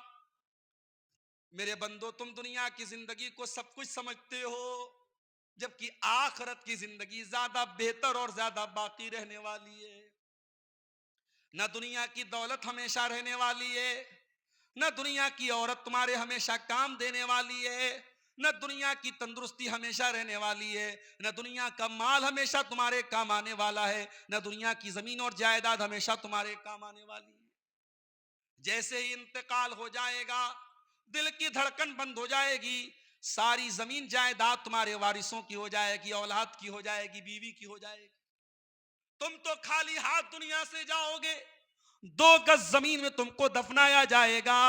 میرے بندو, تم دنیا کی زندگی کو سب کچھ سمجھتے ہو, جبکہ آخرت کی زندگی زیادہ بہتر اور زیادہ باقی رہنے والی ہے. نہ دنیا کی دولت ہمیشہ رہنے والی ہے, نہ دنیا کی عورت تمہارے ہمیشہ کام دینے والی ہے, نہ دنیا کی تندرستی ہمیشہ رہنے والی ہے, نہ دنیا کا مال ہمیشہ تمہارے کام آنے والا ہے, نہ دنیا کی زمین اور جائیداد ہمیشہ تمہارے کام آنے والی ہے. جیسے ہی انتقال ہو جائے گا, دل کی دھڑکن بند ہو جائے گی, ساری زمین جائیداد تمہارے وارثوں کی ہو جائے گی, اولاد کی ہو جائے گی, بیوی کی ہو جائے گی. تم تو خالی ہاتھ دنیا سے جاؤ گے. 2 گز زمین میں تم کو دفنایا جائے گا,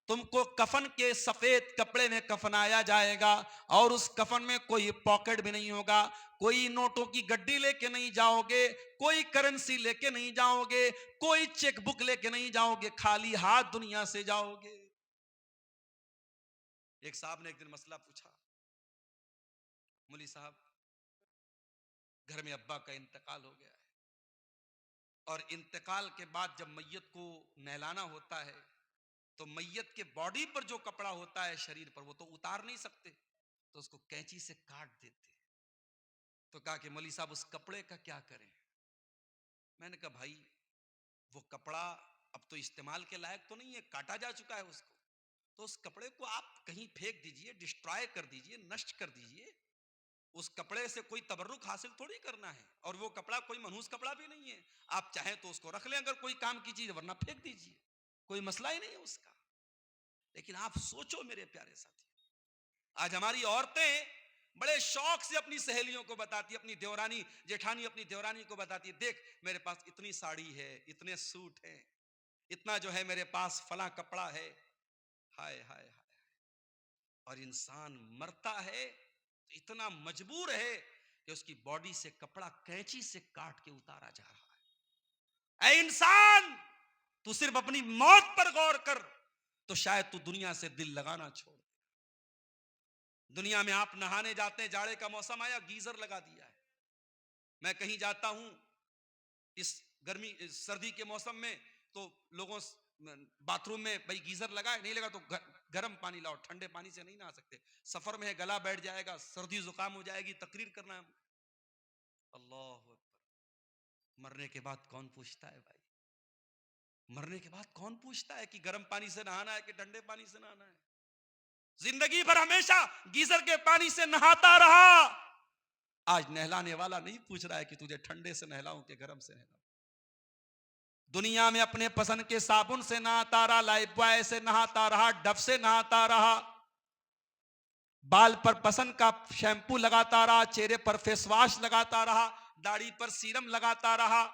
تم کو کفن کے سفید کپڑے میں کفنایا جائے گا, اور اس کفن میں کوئی پاکٹ بھی نہیں ہوگا, کوئی نوٹوں کی گڈی لے کے نہیں جاؤ گے, کوئی کرنسی لے کے نہیں جاؤ گے, کوئی چیک بک لے کے نہیں جاؤ گے, خالی ہاتھ دنیا سے جاؤ گے. ایک صاحب نے ایک دن مسئلہ پوچھا, مولوی صاحب گھر میں ابا کا انتقال ہو گیا ہے, اور انتقال کے بعد جب میت کو نہلانا ہوتا ہے تو میت کے باڈی پر جو کپڑا ہوتا ہے شریر پر, وہ تو اتار نہیں سکتے, تو اس کو کینچی سے کاٹ دیتے. تو کہا کہ مولوی صاحب اس کپڑے کا کیا کریں؟ میں نے کہا بھائی وہ کپڑا اب تو استعمال کے لائق تو نہیں ہے، کاٹا جا چکا ہے اس کو، تو اس کپڑے کو آپ کہیں پھینک دیجئے، ڈسٹرائے کر دیجئے، نشٹ کر دیجئے. اس کپڑے سے کوئی تبرک حاصل تھوڑی کرنا ہے، اور وہ کپڑا کوئی منحوس کپڑا بھی نہیں ہے. آپ چاہیں تو اس کو رکھ لیں اگر کوئی کام کی چیز، ورنہ پھینک دیجئے، کوئی مسئلہ ہی نہیں ہے اس کا. لیکن آپ سوچو میرے پیارے ساتھی، آج ہماری عورتیں بڑے شوق سے اپنی سہیلیوں کو بتاتی، اپنی دیورانی جیٹھانی اپنی دیورانی کو بتاتی، دیکھ میرے پاس اتنی ساڑی ہے، اتنے سوٹ ہیں، اتنا جو ہے میرے پاس فلاں کپڑا ہے. ہائے ہائے ہائے. اور انسان مرتا ہے تو اتنا مجبور ہے کہ اس کی باڈی سے کپڑا کینچی سے کاٹ کے اتارا جا رہا ہے. اے انسان، تو صرف اپنی موت پر غور کر تو شاید تو دنیا سے دل لگانا چھوڑ دے. دنیا میں آپ نہانے جاتے ہیں، جاڑے کا موسم آیا، گیزر لگا دیا ہے. میں کہیں جاتا ہوں اس سردی کے موسم میں تو لوگوں باتھ روم میں بھائی گیزر لگائے، نہیں لگا تو گرم پانی لاؤ، ٹھنڈے پانی سے نہیں نہا سکتے. سفر میں ہے، گلا بیٹھ جائے گا، سردی زکام ہو جائے گی، تقریر کرنا ہے. اللہ اکبر. مرنے کے بعد کون پوچھتا ہے بھائی؟ مرنے کے بعد کون پوچھتا ہے کہ گرم پانی سے نہانا ہے کہ ٹھنڈے پانی سے نہانا ہے؟ زندگی بھر ہمیشہ گیزر کے پانی سے نہاتا رہا. آج نہلانے والا نہیں پوچھ رہا ہے کہ تجھے ٹھنڈے سے نہلاؤں کہ گرم سے نہلاؤں. دنیا میں اپنے پسند کے صابن سے نہاتا رہا، لائف بوائے سے نہاتا رہا، ڈب سے نہاتا رہا، بال پر پسند کا شیمپو لگاتا رہا، چہرے پر فیس واش لگاتا رہا، داڑھی پر سیرم لگاتا رہا،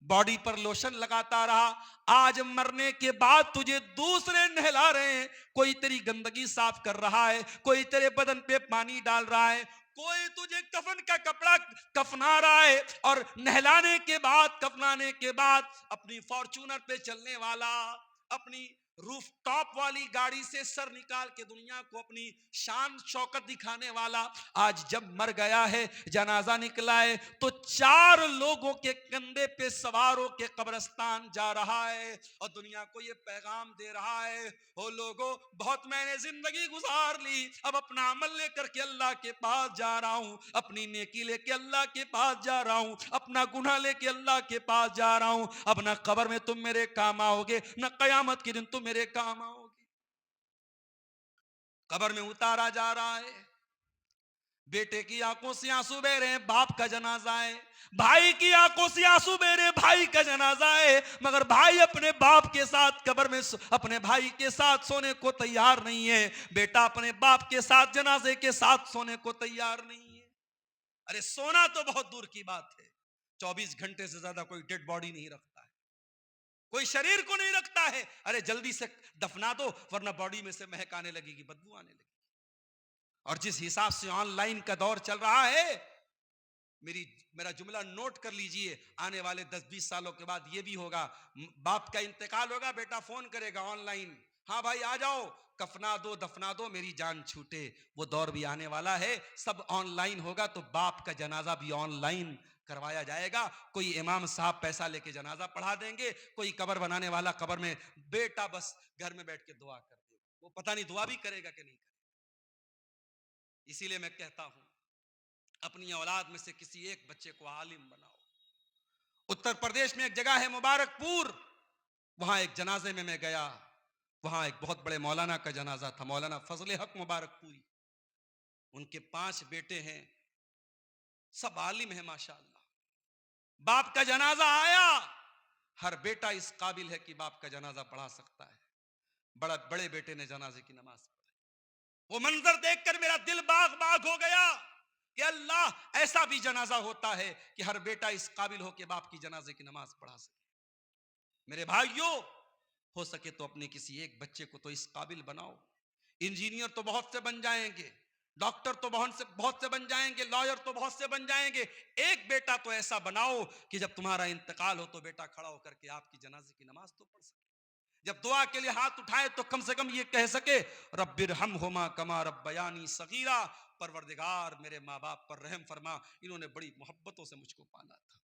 باڈی پر لوشن لگاتا رہا. آج مرنے کے بعد تجھے دوسرے نہلا رہے ہیں، کوئی تیری گندگی صاف کر رہا ہے، کوئی تیرے بدن پہ پانی ڈال رہا ہے، کوئی تجھے کفن کا کپڑا کفنا رہا ہے، اور نہلانے کے بعد کفنانے کے بعد اپنی فارچونر پہ چلنے والا، اپنی روف ٹاپ والی گاڑی سے سر نکال کے دنیا کو اپنی شان شوکت دکھانے والا آج جب مر گیا ہے، جنازہ نکلا ہے تو 4 لوگوں کے کندھے پہ سوار ہو کے قبرستان جا رہا ہے، اور دنیا کو یہ پیغام دے رہا ہے، او لوگوں بہت میں نے زندگی گزار لی، اب اپنا عمل لے کر کے اللہ کے پاس جا رہا ہوں، اپنی نیکی لے کے اللہ کے پاس جا رہا ہوں، اپنا گناہ لے کے اللہ کے پاس جا رہا ہوں. اب نہ قبر میں تم میرے کام آؤ گے، نہ قیامت کے دن تم میرے کام آؤ گے. قبر میں اتارا جا رہا ہے، بیٹے کی آنکھوں سے آنسو بہ رہے ہیں، باپ کا جنازہ ہے، بھائی کی آنکھوں سے آنسو بہ رہے ہیں، بھائی کا جنازہ ہے، مگر بھائی اپنے باپ کے ساتھ قبر میں اپنے بھائی کے ساتھ سونے کو تیار نہیں ہے، بیٹا اپنے باپ کے ساتھ جنازے کے ساتھ سونے کو تیار نہیں ہے. ارے سونا تو بہت دور کی بات ہے، 24 گھنٹے سے زیادہ کوئی ڈیڈ باڈی نہیں رکھتا ہے، کوئی شریر کو نہیں رکھتا ہے. ارے جلدی سے دفنا دو ورنہ باڈی میں سے مہک آنے لگے گی، بدبو آنے لگے گی. اور جس حساب سے آن لائن کا دور چل رہا ہے، میرا جملہ نوٹ کر لیجئے، آنے والے 10-20 سالوں کے بعد یہ بھی ہوگا، باپ کا انتقال ہوگا، بیٹا فون کرے گا آن لائن، ہاں بھائی آ جاؤ، کفنا دو دفنا دو میری جان چھوٹے. وہ دور بھی آنے والا ہے، سب آن لائن ہوگا، تو باپ کا جنازہ بھی آن لائن کروایا جائے گا. کوئی امام صاحب پیسہ لے کے جنازہ پڑھا دیں گے، کوئی قبر بنانے والا قبر میں بیٹا بس گھر میں بیٹھ کے دعا کر دے، وہ پتہ نہیں دعا بھی کرے گا کہ نہیں کرے گا. اسی لیے میں کہتا ہوں اپنی اولاد میں سے کسی ایک بچے کو عالم بناؤ. اتر پردیش میں ایک جگہ ہے مبارک پور، وہاں ایک جنازے میں گیا، وہاں ایک بہت بڑے مولانا کا جنازہ تھا، مولانا فضل حق مبارک پوری. ان کے 5 بیٹے ہیں، سب عالم ہیں ماشاءاللہ. باپ کا جنازہ آیا، ہر بیٹا اس قابل ہے کہ باپ کا جنازہ پڑھا سکتا ہے. بڑے بیٹے نے جنازے کی نماز پڑھی. وہ منظر دیکھ کر میرا دل باغ باغ ہو گیا کہ اللہ، ایسا بھی جنازہ ہوتا ہے کہ ہر بیٹا اس قابل ہو کہ باپ کی جنازے کی نماز پڑھا سکے. میرے بھائیوں، ہو سکے تو اپنے کسی ایک بچے کو تو اس قابل بناؤ. انجینئر تو بہت سے بن جائیں گے، ڈاکٹر تو بہت سے بن جائیں گے، لائر تو بہت سے بن جائیں گے، ایک بیٹا تو ایسا بناؤ کہ جب تمہارا انتقال ہو تو بیٹا کھڑا ہو کر کے آپ کی جنازے کی نماز تو پڑھ سکے. جب دعا کے لیے ہاتھ اٹھائے تو کم سے کم یہ کہہ سکے رب ارحمہما کما ربیانی صغیرا، پروردگار میرے ماں باپ پر رحم فرما، انہوں نے بڑی محبتوں سے مجھ کو پالا تھا.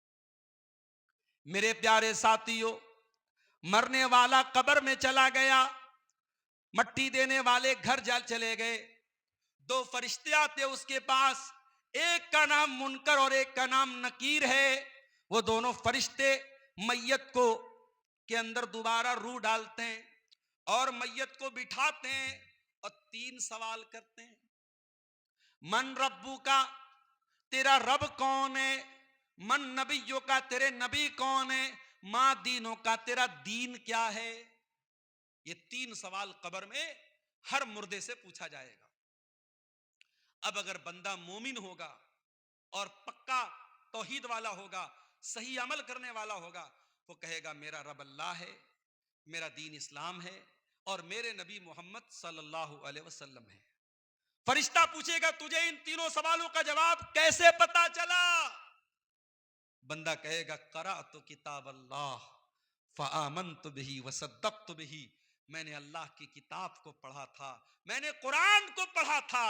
میرے پیارے ساتھیوں، مرنے والا قبر میں چلا گیا، مٹی دینے والے گھر چلے گئے، 2 فرشتے آتے اس کے پاس، ایک کا نام منکر اور ایک کا نام نکیر ہے. وہ دونوں فرشتے میت کو کے اندر دوبارہ روح ڈالتے ہیں اور میت کو بٹھاتے ہیں اور 3 سوال کرتے ہیں. من ربو کا، تیرا رب کون ہے؟ من نبیوں کا، تیرے نبی کون ہے؟ ماں دینوں کا، تیرا دین کیا ہے؟ یہ 3 سوال قبر میں ہر مردے سے پوچھا جائے گا. اب اگر بندہ مومن ہوگا اور پکا توحید والا ہوگا، صحیح عمل کرنے والا ہوگا، وہ کہے گا میرا رب اللہ ہے، میرا دین اسلام ہے اور میرے نبی محمد صلی اللہ علیہ وسلم ہے. فرشتہ پوچھے گا تجھے ان 3 سوالوں کا جواب کیسے پتا چلا؟ بندہ کہے گا قرأت کتاب اللہ فآمنت بہ وصدقت بہ، میں نے اللہ کی کتاب کو پڑھا تھا، میں نے قرآن کو پڑھا تھا.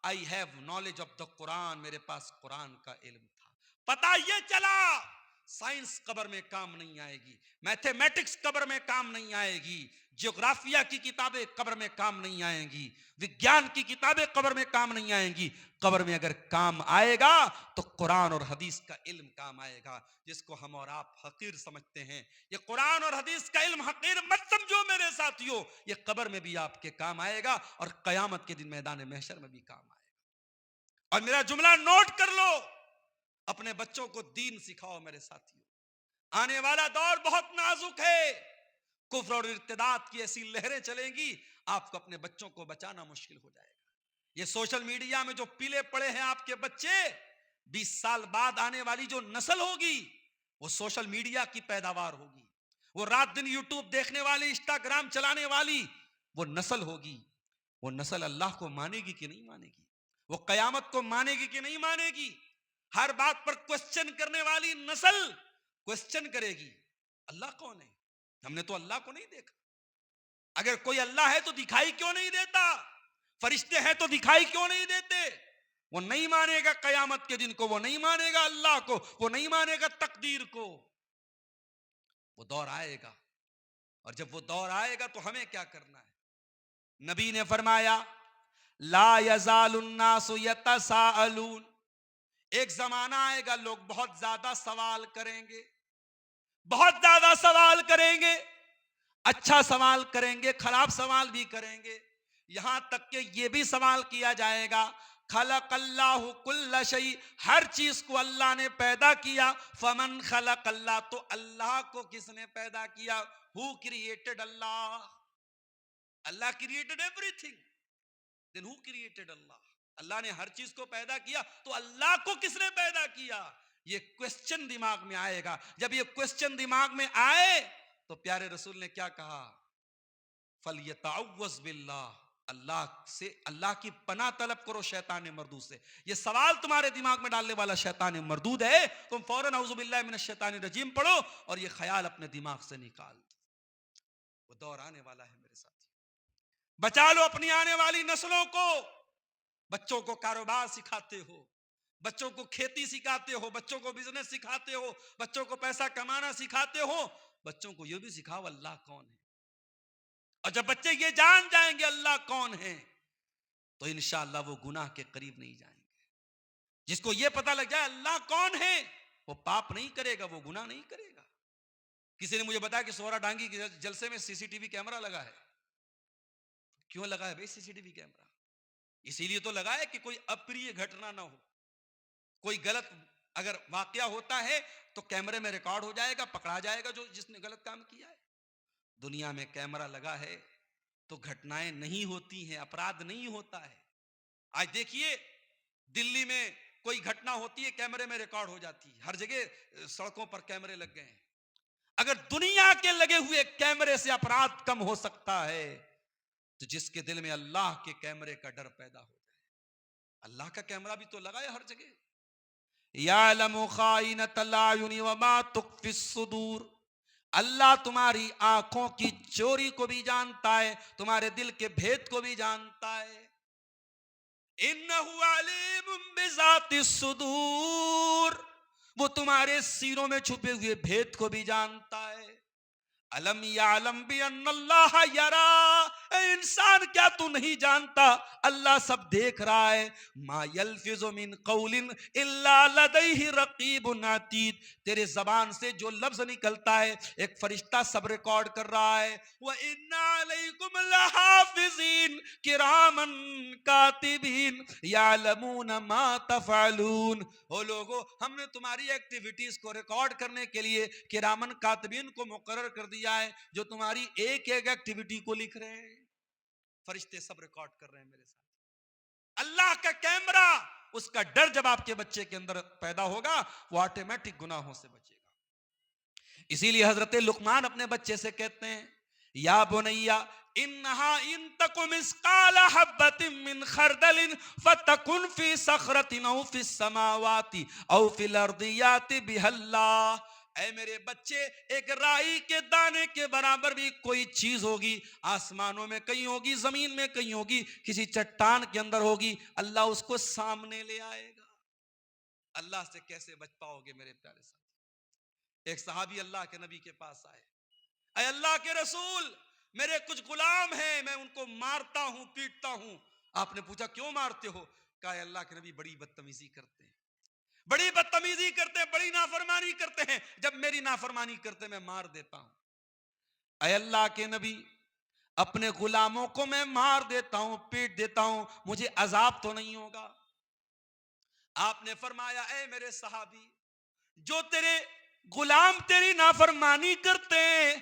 I have knowledge of the قرآن، میرے پاس قرآن کا علم تھا. پتا یہ چلا سائنس قبر میں کام نہیں آئے گی، میتھمیٹکس قبر میں کام نہیں آئے گی، جغرافیہ کی کتابیں قبر میں کام نہیں آئیں گی، وگیان کی کتابیں قبر میں کام نہیں آئیں گی. قبر میں اگر کام آئے گا تو قرآن اور حدیث کا علم کام آئے گا، جس کو ہم اور آپ حقیر سمجھتے ہیں. یہ قرآن اور حدیث کا علم حقیر مت سمجھو میرے ساتھیوں، یہ قبر میں بھی آپ کے کام آئے گا اور قیامت کے دن میدان محشر میں بھی کام آئے گا. اور میرا جملہ نوٹ کر لو، اپنے بچوں کو دین سکھاؤ میرے ساتھیوں. آنے والا دور بہت نازک ہے، کفر اور ارتداد کی ایسی لہریں چلیں گی، آپ کو اپنے بچوں کو بچانا مشکل ہو جائے گا. یہ سوشل میڈیا میں جو پیلے پڑے ہیں آپ کے بچے، 20 سال بعد آنے والی جو نسل ہوگی وہ سوشل میڈیا کی پیداوار ہوگی. وہ رات دن یوٹیوب دیکھنے والی، انسٹاگرام چلانے والی وہ نسل ہوگی. وہ نسل اللہ کو مانے گی کہ نہیں مانے گی؟ وہ قیامت کو مانے گی کہ نہیں مانے گی؟ ہر بات پر کوسچن کرنے والی نسل کوسچن کرے گی اللہ کون ہے؟ ہم نے تو اللہ کو نہیں دیکھا. اگر کوئی اللہ ہے تو دکھائی کیوں نہیں دیتا؟ فرشتے ہیں تو دکھائی کیوں نہیں دیتے؟ وہ نہیں مانے گا قیامت کے دن کو، وہ نہیں مانے گا اللہ کو، وہ نہیں مانے گا تقدیر کو. وہ دور آئے گا، اور جب وہ دور آئے گا تو ہمیں کیا کرنا ہے؟ نبی نے فرمایا لا یزال الناس یتساءلون، ایک زمانہ آئے گا لوگ بہت زیادہ سوال کریں گے، بہت زیادہ سوال کریں گے، اچھا سوال کریں گے، خراب سوال بھی کریں گے. یہاں تک کہ یہ بھی سوال کیا جائے گا خلق اللہ کل شیء، ہر چیز کو اللہ نے پیدا کیا. فمن خلق اللہ، تو اللہ کو کس نے پیدا کیا؟ Who created Allah? Allah created everything, then who created Allah? Allah نے ہر چیز کو پیدا کیا تو اللہ کو کس نے پیدا کیا؟ یہ کوسچن دماغ میں آئے گا. جب یہ کوسچن دماغ میں آئے تو پیارے رسول نے کیا کہا؟ فَلْيَتَعَوَّذْ بِاللَّهِ، اللہ سے، اللہ کی پناہ طلب کرو شیطان مردود سے. یہ سوال تمہارے دماغ میں ڈالنے والا شیطان مردود ہے، تم فوراً اعوذ باللہ من الشیطان الرجیم پڑھو اور یہ خیال اپنے دماغ سے نکال دو. وہ دور آنے والا ہے میرے ساتھ. بچا لو اپنی آنے والی نسلوں کو. بچوں کو کاروبار سکھاتے ہو، بچوں کو کھیتی سکھاتے ہو، بچوں کو بزنس سکھاتے ہو، بچوں کو پیسہ کمانا سکھاتے ہو، بچوں کو یہ بھی سکھاؤ اللہ کون ہے. اور جب بچے یہ جان جائیں گے اللہ کون ہے تو انشاءاللہ وہ گناہ کے قریب نہیں جائیں گے. جس کو یہ پتہ لگ جائے اللہ کون ہے وہ پاپ نہیں کرے گا، وہ گناہ نہیں کرے گا. کسی نے مجھے بتایا کہ سورا ڈانگی کے جلسے میں CCTV کیمرہ لگا ہے. کیوں لگا ہے بھائی CCTV کیمرہ؟ اسی لیے تو لگا ہے کہ کوئی اپریہ گھٹنا نہ ہو، کوئی غلط اگر واقعہ ہوتا ہے تو کیمرے میں ریکارڈ ہو جائے گا، پکڑا جائے گا جو جس نے غلط کام کیا ہے. دنیا میں کیمرہ لگا ہے تو گھٹنائیں نہیں ہوتی ہیں، اپرادھ نہیں ہوتا ہے. آج دیکھیے دلی میں کوئی گھٹنا ہوتی ہے کیمرے میں ریکارڈ ہو جاتی ہے، ہر جگہ سڑکوں پر کیمرے لگ گئے ہیں. اگر دنیا کے لگے ہوئے کیمرے سے اپرادھ کم ہو سکتا ہے تو جس کے دل میں اللہ کے کیمرے کا ڈر پیدا ہو جائے. اللہ کا کیمرہ بھی تو لگا ہے ہر جگہ. یعلم خائنۃ الاعین وما تخفی الصدور، اللہ تمہاری آنکھوں کی چوری کو بھی جانتا ہے، تمہارے دل کے بھید کو بھی جانتا ہے. انہ علیم بذات الصدور، وہ تمہارے سینوں میں چھپے ہوئے بھید کو بھی جانتا ہے. الم یعلم بان اللہ یرا، اے انسان کیا تو نہیں جانتا اللہ سب دیکھ رہا ہے. ما یلفظ من قول الا لدیہ رقیب عتید. تیرے زبان سے جو لفظ نکلتا ہے ایک فرشتہ سب ریکارڈ کر رہا ہے. وَإِنَّ عَلَيْكُمْ لَحَافِظِينَ كِرَامًا كَاتِبِينَ يَعْلَمُونَ مَا تَفْعَلُونَ. او لوگو ہم نے تمہاری ایکٹیویٹیز کو ریکارڈ کرنے کے لیے کرامن کاتبین کو مقرر کر دیا ہے جو تمہاری ایک ایک ایکٹیویٹی کو لکھ رہے ہیں. فرشتے سب ریکارڈ کر رہے ہیں میرے ساتھ. اللہ کا کیمرہ, اس کا ڈر جب آپ کے بچے کے اندر پیدا ہوگا وہ آٹومیٹک گناہوں سے بچے گا. اسی لیے حضرت لقمان اپنے بچے سے کہتے ہیں یا بنیا انہا ان تک مثقال حبۃ من خردل فتکن فی صخرۃ او فی السماوات او فی الارض یات بها اللہ. اے میرے بچے, ایک رائی کے دانے کے برابر بھی کوئی چیز ہوگی, آسمانوں میں کہیں ہوگی, زمین میں کہیں ہوگی, کسی چٹان کے اندر ہوگی, اللہ اس کو سامنے لے آئے گا. اللہ سے کیسے بچ پاؤ گے میرے پیارے ساتھی؟ ایک صحابی اللہ کے نبی کے پاس آئے, اے اللہ کے رسول میرے کچھ غلام ہیں, میں ان کو مارتا ہوں پیٹتا ہوں. آپ نے پوچھا کیوں مارتے ہو؟ کہا اے اللہ کے نبی بڑی بدتمیزی کرتے ہیں, بڑی بدتمیزی کرتے ہیں, بڑی نافرمانی کرتے ہیں, جب میری نافرمانی کرتے میں مار دیتا ہوں. اے اللہ کے نبی اپنے غلاموں کو میں مار دیتا ہوں, پیٹ دیتا ہوں, مجھے عذاب تو نہیں ہوگا؟ آپ نے فرمایا اے میرے صحابی, جو تیرے غلام تیری نافرمانی کرتے ہیں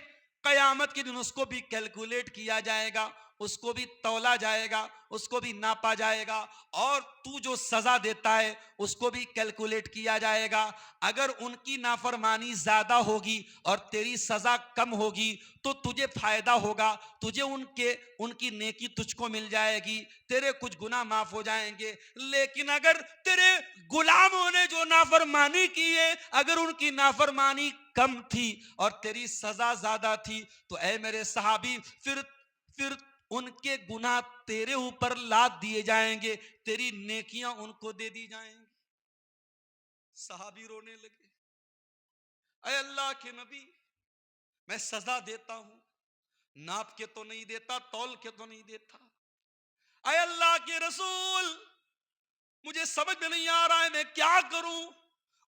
قیامت کے دن اس کو بھی کیلکولیٹ کیا جائے گا, اس کو بھی تولا جائے گا, اس کو بھی ناپا جائے گا, اور تو جو سزا دیتا ہے اس کو بھی کیلکولیٹ کیا جائے گا. اگر ان کی نافرمانی زیادہ ہوگی اور تیری سزا کم ہوگی تو تجھے فائدہ ہوگا, تجھے ان کی نیکی تجھ کو مل جائے گی, تیرے کچھ گناہ معاف ہو جائیں گے. لیکن اگر تیرے غلاموں نے جو نافرمانی کی ہے اگر ان کی نافرمانی کم تھی اور تیری سزا زیادہ تھی تو اے میرے صحابی پھر ان کے گناہ تیرے اوپر لاد دیے جائیں گے, تیری نیکیاں ان کو دے دی جائیں گی. صحابی رونے لگے, اے اللہ کے نبی میں سزا دیتا ہوں, ناپ کے تو نہیں دیتا, تول کے تو نہیں دیتا. اے اللہ کے رسول مجھے سمجھ میں نہیں آ رہا ہے میں کیا کروں,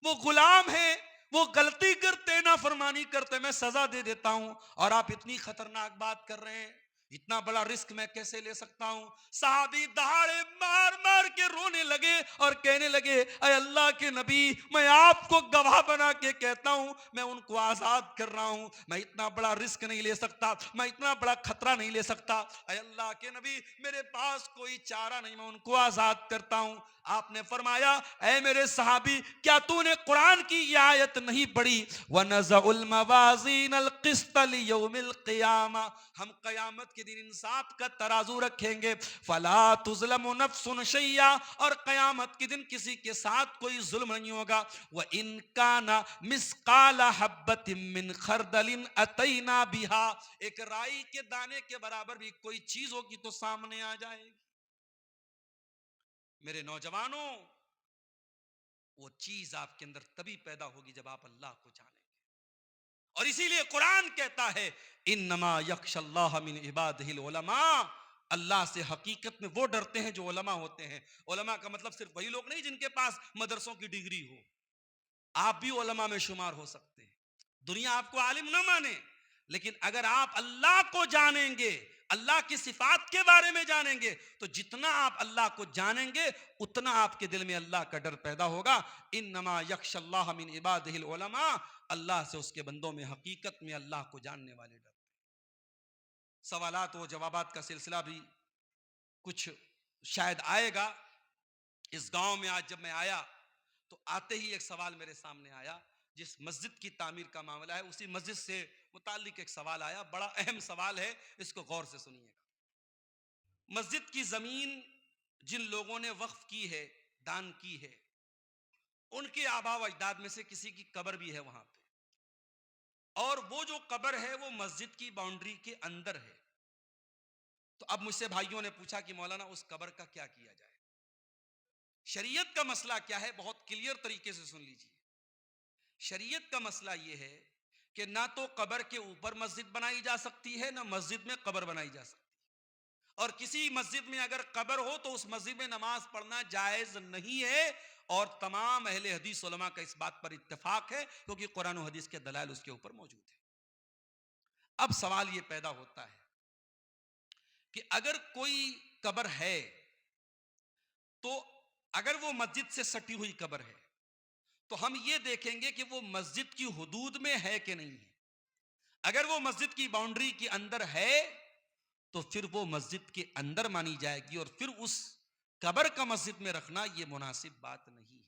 وہ غلام ہیں, وہ غلطی کرتے, نافرمانی کرتے, میں سزا دے دیتا ہوں, اور آپ اتنی خطرناک بات کر رہے ہیں, اتنا بڑا رسک میں کیسے لے سکتا ہوں؟ صحابی دہاڑے مار مار کے رونے لگے اور کہنے لگے اے اللہ کے نبی میں آپ کو گواہ بنا کے کہتا ہوں میں ان کو آزاد کر رہا ہوں, میں اتنا بڑا رسک نہیں لے سکتا, میں اتنا بڑا خطرہ نہیں لے سکتا. اے اللہ کے نبی میرے پاس کوئی چارہ نہیں, میں ان کو آزاد کرتا ہوں. آپ نے فرمایا اے میرے صحابی کیا تو نے قرآن کی یہ آیت نہیں پڑھی وَنَزَعُ الْمَوَازِينَ الْقِسْطَ لِيَوْمِ الْقِيَامَةِ, ہم قیامت کے دن انصاف کا ترازو رکھیں گے, فَلَا تُظْلَمُ نَفْسٌ شَيْئًا, اور قیامت کے دن کسی کے ساتھ کوئی ظلم نہیں ہوگا. وَإِن كَانَ مِثْقَالَ حَبَّةٍ مِّنْ خَرْدَلٍ أَتَيْنَا بِهَا, ایک رائی کے دانے کے برابر بھی کوئی چیز ہوگی تو سامنے آ جائے گی. میرے نوجوانوں وہ چیز آپ کے اندر تبھی پیدا ہوگی جب آپ اللہ کو جانیں گے, اور اسی لیے قرآن کہتا ہے انما یخشی اللہ من عبادہ العلماء, اللہ سے حقیقت میں وہ ڈرتے ہیں جو علماء ہوتے ہیں. علماء کا مطلب صرف وہی لوگ نہیں جن کے پاس مدرسوں کی ڈگری ہو, آپ بھی علماء میں شمار ہو سکتے ہیں. دنیا آپ کو عالم نہ مانے, لیکن اگر آپ اللہ کو جانیں گے, اللہ کی صفات کے بارے میں جانیں گے, تو جتنا آپ اللہ کو جانیں گے اتنا آپ کے دل میں اللہ کا ڈر پیدا ہوگا. انما یخشی اللہ من عبادہ العلماء, اللہ سے اس کے بندوں میں حقیقت میں اللہ کو جاننے والے ڈرتے ہیں. سوالات و جوابات کا سلسلہ بھی کچھ شاید آئے گا. اس گاؤں میں آج جب میں آیا تو آتے ہی ایک سوال میرے سامنے آیا, جس مسجد کی تعمیر کا معاملہ ہے اسی مسجد سے متعلق ایک سوال آیا, بڑا اہم سوال ہے, اس کو غور سے سنیے گا. مسجد کی زمین جن لوگوں نے وقف کی ہے, دان کی ہے, ان کے آباء و اجداد میں سے کسی کی قبر بھی ہے وہاں پہ, اور وہ جو قبر ہے وہ مسجد کی باؤنڈری کے اندر ہے. تو اب مجھ سے بھائیوں نے پوچھا کہ مولانا اس قبر کا کیا کیا جائے؟ شریعت کا مسئلہ کیا ہے, بہت کلیئر طریقے سے سن لیجیے. شریعت کا مسئلہ یہ ہے کہ نہ تو قبر کے اوپر مسجد بنائی جا سکتی ہے, نہ مسجد میں قبر بنائی جا سکتی. اور کسی مسجد میں اگر قبر ہو تو اس مسجد میں نماز پڑھنا جائز نہیں ہے، اور تمام اہل حدیث علماء کا اس بات پر اتفاق ہے، کیونکہ قرآن و حدیث کے دلائل اس کے اوپر موجود ہیں۔ اب سوال یہ پیدا ہوتا ہے کہ اگر کوئی قبر ہے تو اگر وہ مسجد سے سٹی ہوئی قبر ہے تو ہم یہ دیکھیں گے کہ وہ مسجد کی حدود میں ہے کہ نہیں ہے۔ اگر وہ مسجد کی باؤنڈری کے اندر ہے تو پھر وہ مسجد کے اندر مانی جائے گی، اور پھر اس قبر کا مسجد میں رکھنا یہ مناسب بات نہیں ہے۔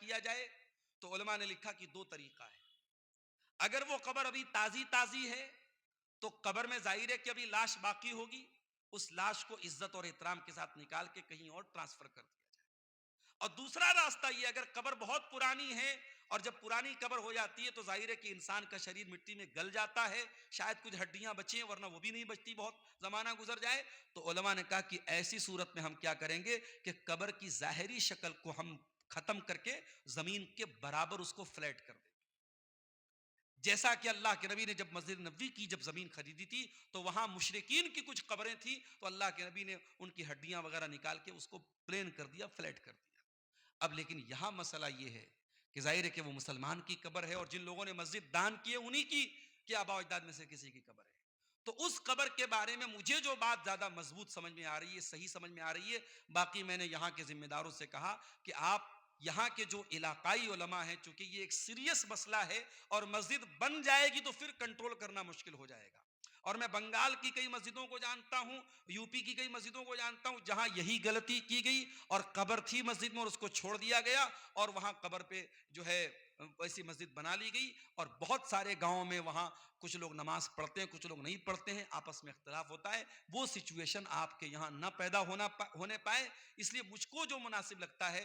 کیا جائے؟ تو علماء نے لکھا کہ دو طریقہ ہے۔ اگر وہ قبر ابھی تازی ہے تو قبر میں ظاہر ہے کہ ابھی لاش باقی ہوگی، اس لاش کو عزت اور احترام کے ساتھ نکال کے کہیں اور ٹرانسفر کر دیا جائے۔ اور دوسرا راستہ یہ، اگر قبر بہت پرانی ہے، اور جب پرانی قبر ہو جاتی ہے تو ظاہر ہے کہ انسان کا شریر مٹی میں گل جاتا ہے، شاید کچھ ہڈیاں بچیں ورنہ وہ بھی نہیں بچتی، بہت زمانہ گزر جائے، تو علماء نے کہا کہ ایسی صورت میں ہم کیا کریں گے کہ قبر کی ظاہری شکل کو ہم ختم کر کے زمین کے برابر اس کو فلیٹ کر دیں۔ جیسا کہ اللہ کے نبی نے جب مسجد نبوی کی جب زمین خریدی تھی تو وہاں مشرکین کی کچھ قبریں تھیں، تو اللہ کے نبی نے ان کی ہڈیاں وغیرہ نکال کے اس کو پلین کر دیا، فلیٹ کر دیا۔ اب لیکن یہاں مسئلہ یہ ہے کہ ظاہر ہے کہ وہ مسلمان کی قبر ہے، اور جن لوگوں نے مسجد دان کی ہے انہی کی کہ آباء و اجداد میں سے کسی کی قبر ہے۔ تو اس قبر کے بارے میں مجھے جو بات زیادہ مضبوط سمجھ میں آ رہی ہے، صحیح سمجھ میں آ رہی ہے، باقی میں نے یہاں کے ذمہ داروں سے کہا کہ آپ یہاں کے جو علاقائی علماء ہیں، چونکہ یہ ایک سیریس مسئلہ ہے اور مسجد بن جائے گی تو پھر کنٹرول کرنا مشکل ہو جائے گا، اور میں بنگال کی کئی مسجدوں کو جانتا ہوں، یو پی کی کئی مسجدوں کو جانتا ہوں جہاں یہی غلطی کی گئی، اور قبر تھی مسجد میں اور اس کو چھوڑ دیا گیا، اور وہاں قبر پہ جو ہے ایسی مسجد بنا لی گئی، اور بہت سارے گاؤں میں وہاں کچھ لوگ نماز پڑھتے ہیں، کچھ لوگ نہیں پڑھتے ہیں، آپس میں اختلاف ہوتا ہے۔ وہ سچویشن آپ کے یہاں نہ پیدا ہونے پائے، اس لیے مجھ کو جو مناسب لگتا ہے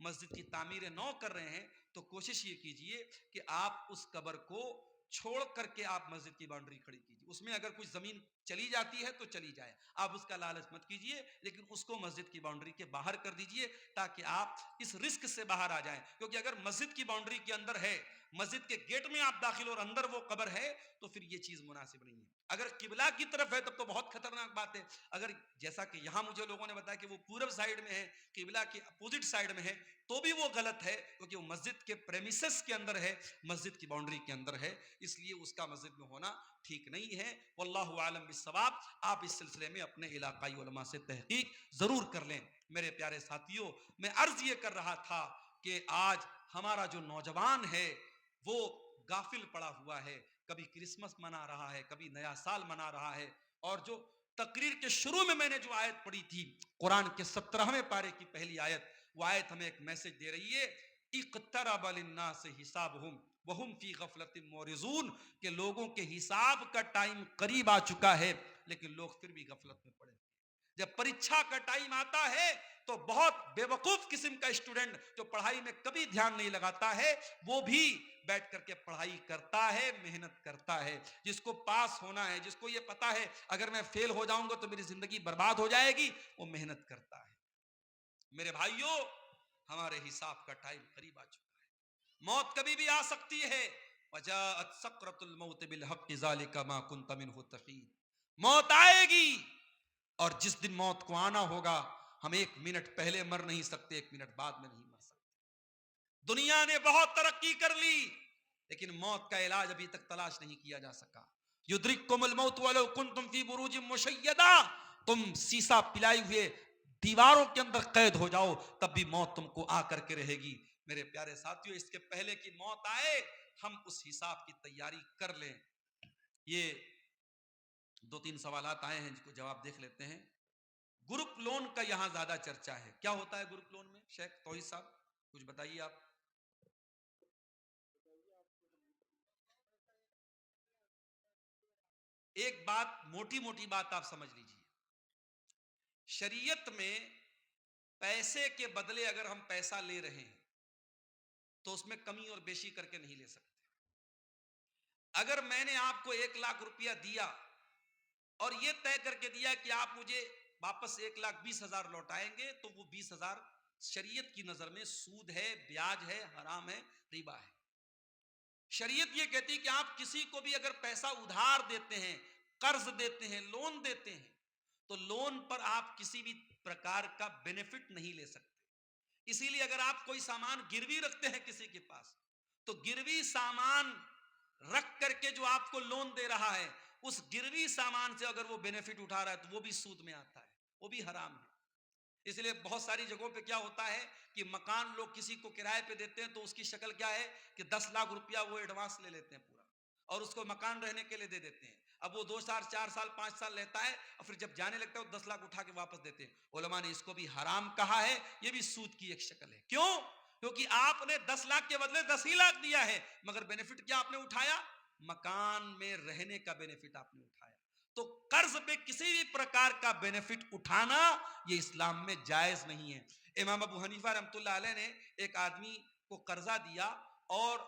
مسجد کی تعمیر نو کر رہے ہیں، تو کوشش یہ کیجئے کہ آپ اس قبر کو چھوڑ کر کے آپ مسجد کی باؤنڈری کھڑی کیجئے۔ اس میں اگر کچھ زمین چلی جاتی ہے تو چلی جائے، آپ اس کا لالچ مت کیجئے، لیکن اس کو مسجد کی باؤنڈری کے باہر کر دیجئے تاکہ آپ اس رسک سے باہر آ جائیں، کیونکہ اگر مسجد کی باؤنڈری کے اندر ہے، مسجد کے گیٹ میں آپ داخل اور اندر وہ قبر ہے، تو پھر یہ چیز مناسب نہیں ہے۔ اگر قبلہ کی طرف ہے تب تو بہت خطرناک بات ہے، اگر جیسا کہ یہاں مجھے لوگوں نے بتایا کہ وہ پورب سائیڈ میں ہے، قبلہ کے اپوزٹ سائیڈ میں ہے، تو بھی وہ غلط ہے، کیونکہ وہ مسجد کے پریمیسس کے اندر ہے، مسجد کی باؤنڈری کے اندر ہے، اس لیے اس کا مسجد میں ہونا ٹھیک نہیں ہے۔ واللہ عالم بالصواب۔ آپ اس سلسلے میں اپنے علاقائی علماء سے تحقیق ضرور کر لیں۔ میرے پیارے ساتھیوں، میں عرض یہ کر رہا تھا کہ آج ہمارا جو نوجوان ہے وہ غافل پڑا ہوا ہے، کبھی کرسمس منا رہا ہے، کبھی نیا سال منا رہا ہے، اور جو تقریر کے شروع میں نے جو آیت پڑھی تھی، قرآن کے 17ویں پارے کی پہلی آیت، وہ آیت ہمیں ایک میسج دے رہی ہے، اقترب للناس حسابہم وہم فی غفلۃ معرضون، کہ لوگوں کے حساب کا ٹائم قریب آ چکا ہے لیکن لوگ پھر بھی غفلت میں پڑے۔ جب پریچھا کا ٹائم آتا ہے تو بہت بے وقوف قسم کا اسٹوڈنٹ جو پڑھائی میں کبھی دھیان نہیں لگاتا ہے، وہ بھی بیٹھ کر کے پڑھائی کرتا ہے، محنت کرتا ہے۔ جس کو پاس ہونا ہے، جس کو یہ پتا ہے اگر میں فیل ہو جاؤں گا تو میری زندگی برباد ہو جائے گی، وہ محنت کرتا ہے۔ میرے بھائیوں، ہمارے حساب کا ٹائم قریب آ چکا ہے، موت کبھی بھی آ سکتی ہے۔ وجاءت سکرۃ الموت بالحق ذالک ما کنت منہ تحید، موت آئے گی، اور جس دن موت کو آنا ہوگا ہم 1 منٹ پہلے مر نہیں سکتے، 1 منٹ بعد میں نہیں مر سکتے۔ دنیا نے بہت ترقی کر لی لیکن موت کا علاج ابھی تک تلاش نہیں کیا جا سکا۔ یدرککم الموت ولو کنتم فی بروج مشیدہ، تم سیسا پلائے ہوئے دیواروں کے اندر قید ہو جاؤ تب بھی موت تم کو آ کر کے رہے گی۔ میرے پیارے ساتھیوں، اس کے پہلے کی موت آئے ہم اس حساب کی تیاری کر لیں۔ یہ 2-3 سوالات آئے ہیں جن کو جواب دیکھ لیتے ہیں۔ گروپ لون کا یہاں زیادہ چرچا ہے، کیا ہوتا ہے گروپ لون میں؟ شیخ توحید صاحب کچھ بتائیے آپ۔ ایک بات، موٹی موٹی بات آپ سمجھ لیجیے، شریعت میں پیسے کے بدلے اگر ہم پیسہ لے رہے ہیں تو اس میں کمی اور بیشی کر کے نہیں لے سکتے۔ اگر میں نے آپ کو 1 لاکھ روپیہ دیا اور یہ طے کر کے دیا کہ آپ مجھے واپس 1,20,000 لوٹائیں گے، تو وہ 20,000 شریعت کی نظر میں سود ہے، بیاج ہے، حرام ہے، ربا ہے۔ شریعت یہ کہتی ہے کہ آپ کسی کو بھی اگر پیسہ ادھار دیتے ہیں، قرض دیتے ہیں، لون دیتے ہیں، تو لون پر آپ کسی بھی پرکار کا بینیفٹ نہیں لے سکتے. اسی لیے اگر آپ کوئی سامان گروی رکھتے ہیں کسی کے پاس، تو گروی سامان رکھ کر کے جو آپ کو لون دے رہا ہے، اس گروی سامان سے اگر وہ بینیفٹ اٹھا رہا ہے تو وہ بھی سود میں آتا ہے، وہ بھی حرام ہے. اس لیے بہت ساری جگہوں پہ کیا ہوتا ہے کہ مکان لوگ کسی کو کرائے پہ دیتے ہیں تو اس کی شکل کیا ہے کہ 10 لاکھ روپیہ وہ ایڈوانس لے لیتے ہیں پورا، اور اس کو مکان رہنے کے لیے دے دیتے ہیں. اب وہ 2 سال 4 سال 5 سال رہتا ہے اور پھر جب جانے لگتا ہے وہ 10 لاکھ اٹھا کے واپس دیتے ہیں. علماء نے اس کو بھی حرام کہا ہے، یہ بھی سود کی ایک شکل ہے. کیوں؟ کیونکہ آپ نے 10 لاکھ کے بدلے 10 ہی لاکھ دیا ہے، مگر بینیفٹ کیا آپ نے اٹھایا؟ مکان میں رہنے کا بینیفٹ آپ نے اٹھایا. تو قرض پہ کسی بھی پرکار کا بینیفٹ اٹھانا یہ اسلام میں جائز نہیں ہے. امام ابو حنیفہ رحمۃ اللہ علیہ نے ایک آدمی کو قرضہ دیا اور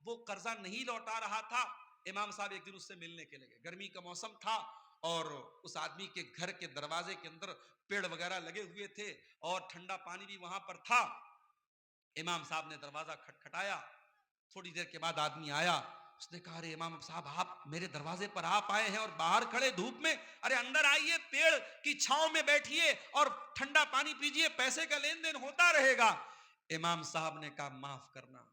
وہ قرضہ نہیں لوٹا رہا تھا. امام صاحب ایک دن اس سے ملنے کے لگے، گرمی کا موسم تھا اور اس آدمی کے گھر کے دروازے کے اندر پیڑ وغیرہ لگے ہوئے تھے اور ٹھنڈا پانی بھی وہاں پر تھا. امام صاحب نے دروازہ کھٹکھٹایا. تھوڑی دیر کے بعد آدمی آیا. اس نے کہا ارے امام صاحب آپ میرے دروازے پر آپ آئے ہیں اور باہر کھڑے دھوپ میں، ارے اندر آئیے، پیڑ کی چھاؤں میں بیٹھیے اور ٹھنڈا پانی پیجیے، پیسے کا لین دین ہوتا رہے گا. امام صاحب نے کہا معاف کرنا،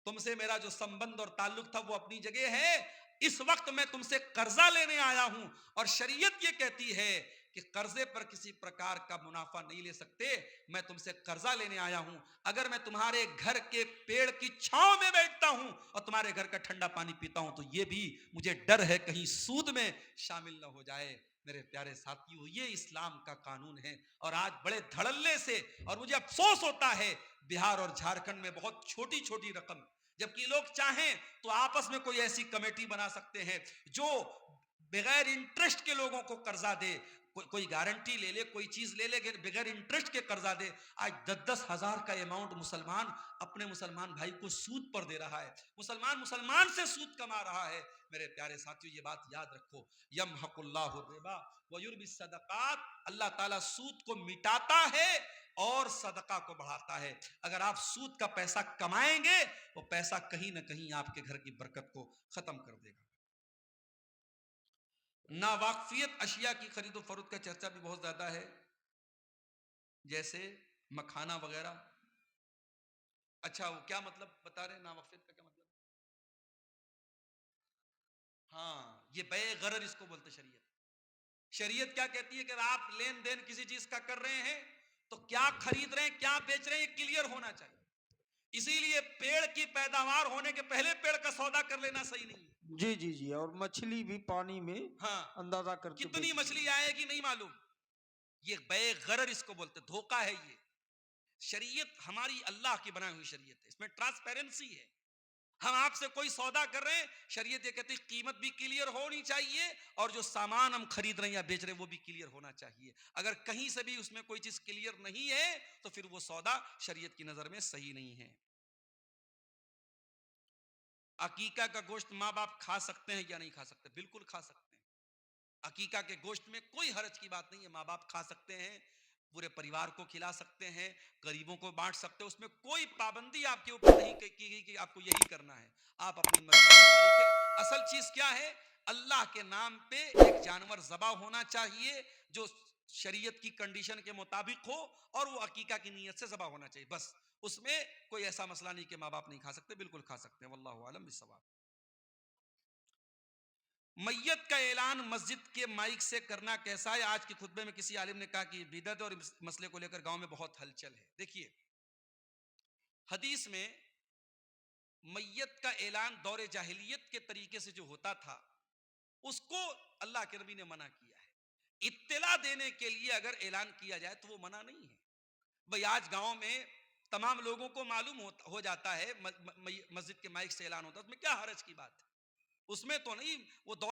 تم سے میرا جو سمبند اور تعلق تھا وہ اپنی جگہ ہے، اس وقت میں تم سے قرضہ لینے آیا ہوں اور شریعت یہ کہتی ہے کہ قرضے پر کسی پرکار کا منافع نہیں لے سکتے. میں تم سے قرضہ لینے آیا ہوں، اگر میں تمہارے گھر کے پیڑ کی چھاؤں میں بیٹھتا ہوں اور تمہارے گھر کا ٹھنڈا پانی پیتا ہوں تو یہ بھی مجھے ڈر ہے کہیں سود میں شامل نہ ہو جائے. میرے پیارے ساتھیو، یہ اسلام کا قانون ہے. اور آج بڑے دھڑلے سے، اور مجھے افسوس ہوتا ہے، بہار اور جھارکھنڈ میں بہت چھوٹی چھوٹی رقم، جبکہ لوگ چاہیں تو آپس میں کوئی ایسی کمیٹی بنا سکتے ہیں جو بغیر انٹرسٹ کے لوگوں کو قرضہ دے، کوئی گارنٹی لے لے، کوئی چیز لے لے، بغیر انٹرسٹ کے قرضہ دے. آج 10-10 ہزار کا اماؤنٹ مسلمان اپنے مسلمان بھائی کو سود پر دے رہا ہے، مسلمان سے سود کما رہا ہے. میرے پیارے ساتھیو، یہ بات یاد رکھو، یمحق اللہ الربا ویربی الصدقات، اللہ تعالیٰ سود کو مٹاتا ہے اور صدقہ کو بڑھاتا ہے. اگر آپ سود کا پیسہ کمائیں گے، وہ پیسہ کہیں نہ کہیں آپ کے گھر کی برکت کو ختم کر دے گا. ناواقفیت اشیاء کی خرید و فروخت کا چرچا بھی بہت زیادہ ہے، جیسے مکھانا وغیرہ. اچھا، وہ کیا مطلب بتا رہے ہیں ناواقفیت کا کیا مطلب؟ ہاں، یہ بے غرر اس کو بولتے شریعت. شریعت کیا کہتی ہے کہ آپ لین دین کسی چیز کا کر رہے ہیں تو کیا خرید رہے ہیں، کیا بیچ رہے ہیں، یہ کلیئر ہونا چاہیے. اسی لیے پیڑ کی پیداوار ہونے کے پہلے پیڑ کا سودا کر لینا صحیح نہیں ہے. جی جی جی. اور مچھلی بھی پانی میں ہاں، اندازہ کر کے کتنی مچھلی آئے گی نہیں معلوم، یہ بے غرر اس کو بولتے، دھوکہ ہے. یہ شریعت ہماری اللہ کی بنائی ہوئی شریعت ہے، اس میں ٹرانسپیرنسی ہے. ہم آپ سے کوئی سودا کر رہے ہیں، شریعت یہ کہتی ہے قیمت بھی کلیئر ہونی چاہیے اور جو سامان ہم خرید رہے ہیں یا بیچ رہے ہیں وہ بھی کلیئر ہونا چاہیے. اگر کہیں سے بھی اس میں کوئی چیز کلیئر نہیں ہے تو پھر وہ سودا شریعت کی نظر میں صحیح نہیں ہے. عقیقہ کا گوشت ماں باپ کھا سکتے ہیں یا نہیں کھا سکتے؟ بالکل کھا سکتے ہیں. عقیقہ کے گوشت میں کوئی حرج کی بات نہیں ہے، ماں باپ کھا سکتے ہیں، پورے پریوار کو کھلا سکتے ہیں، غریبوں کو بانٹ سکتے ہیں. اس میں کوئی پابندی آپ کے اوپر نہیں کی گئی کہ آپ کو یہی کرنا ہے، آپ اپنی مرضی کے مالک ہیں. اصل چیز کیا ہے؟ اللہ کے نام پہ ایک جانور ذبح ہونا چاہیے جو شریعت کی کنڈیشن کے مطابق ہو اور وہ عقیقہ کی نیت سے ذبح ہونا چاہیے، بس. اس میں کوئی ایسا مسئلہ نہیں کہ ماں باپ نہیں کھا سکتے، بالکل کھا سکتے ہیں. واللہ اعلم بالصواب. میت کا اعلان مسجد کے مائک سے کرنا کیسا ہے؟ آج کے خطبے میں کسی عالم نے کہا کہ بدعت اور اس مسئلے کو لے کر گاؤں میں بہت ہلچل ہے. دیکھیے، حدیث میں میت کا اعلان دور جاہلیت کے طریقے سے جو ہوتا تھا اس کو اللہ کے نبی نے منع کیا ہے. اطلاع دینے کے لیے اگر اعلان کیا جائے تو وہ منع نہیں ہے. بھئی آج گاؤں میں تمام لوگوں کو معلوم ہو جاتا ہے مسجد کے مائک سے اعلان ہوتا ہے، اس میں کیا حرج کی بات ہے؟ اس میں تو نہیں، وہ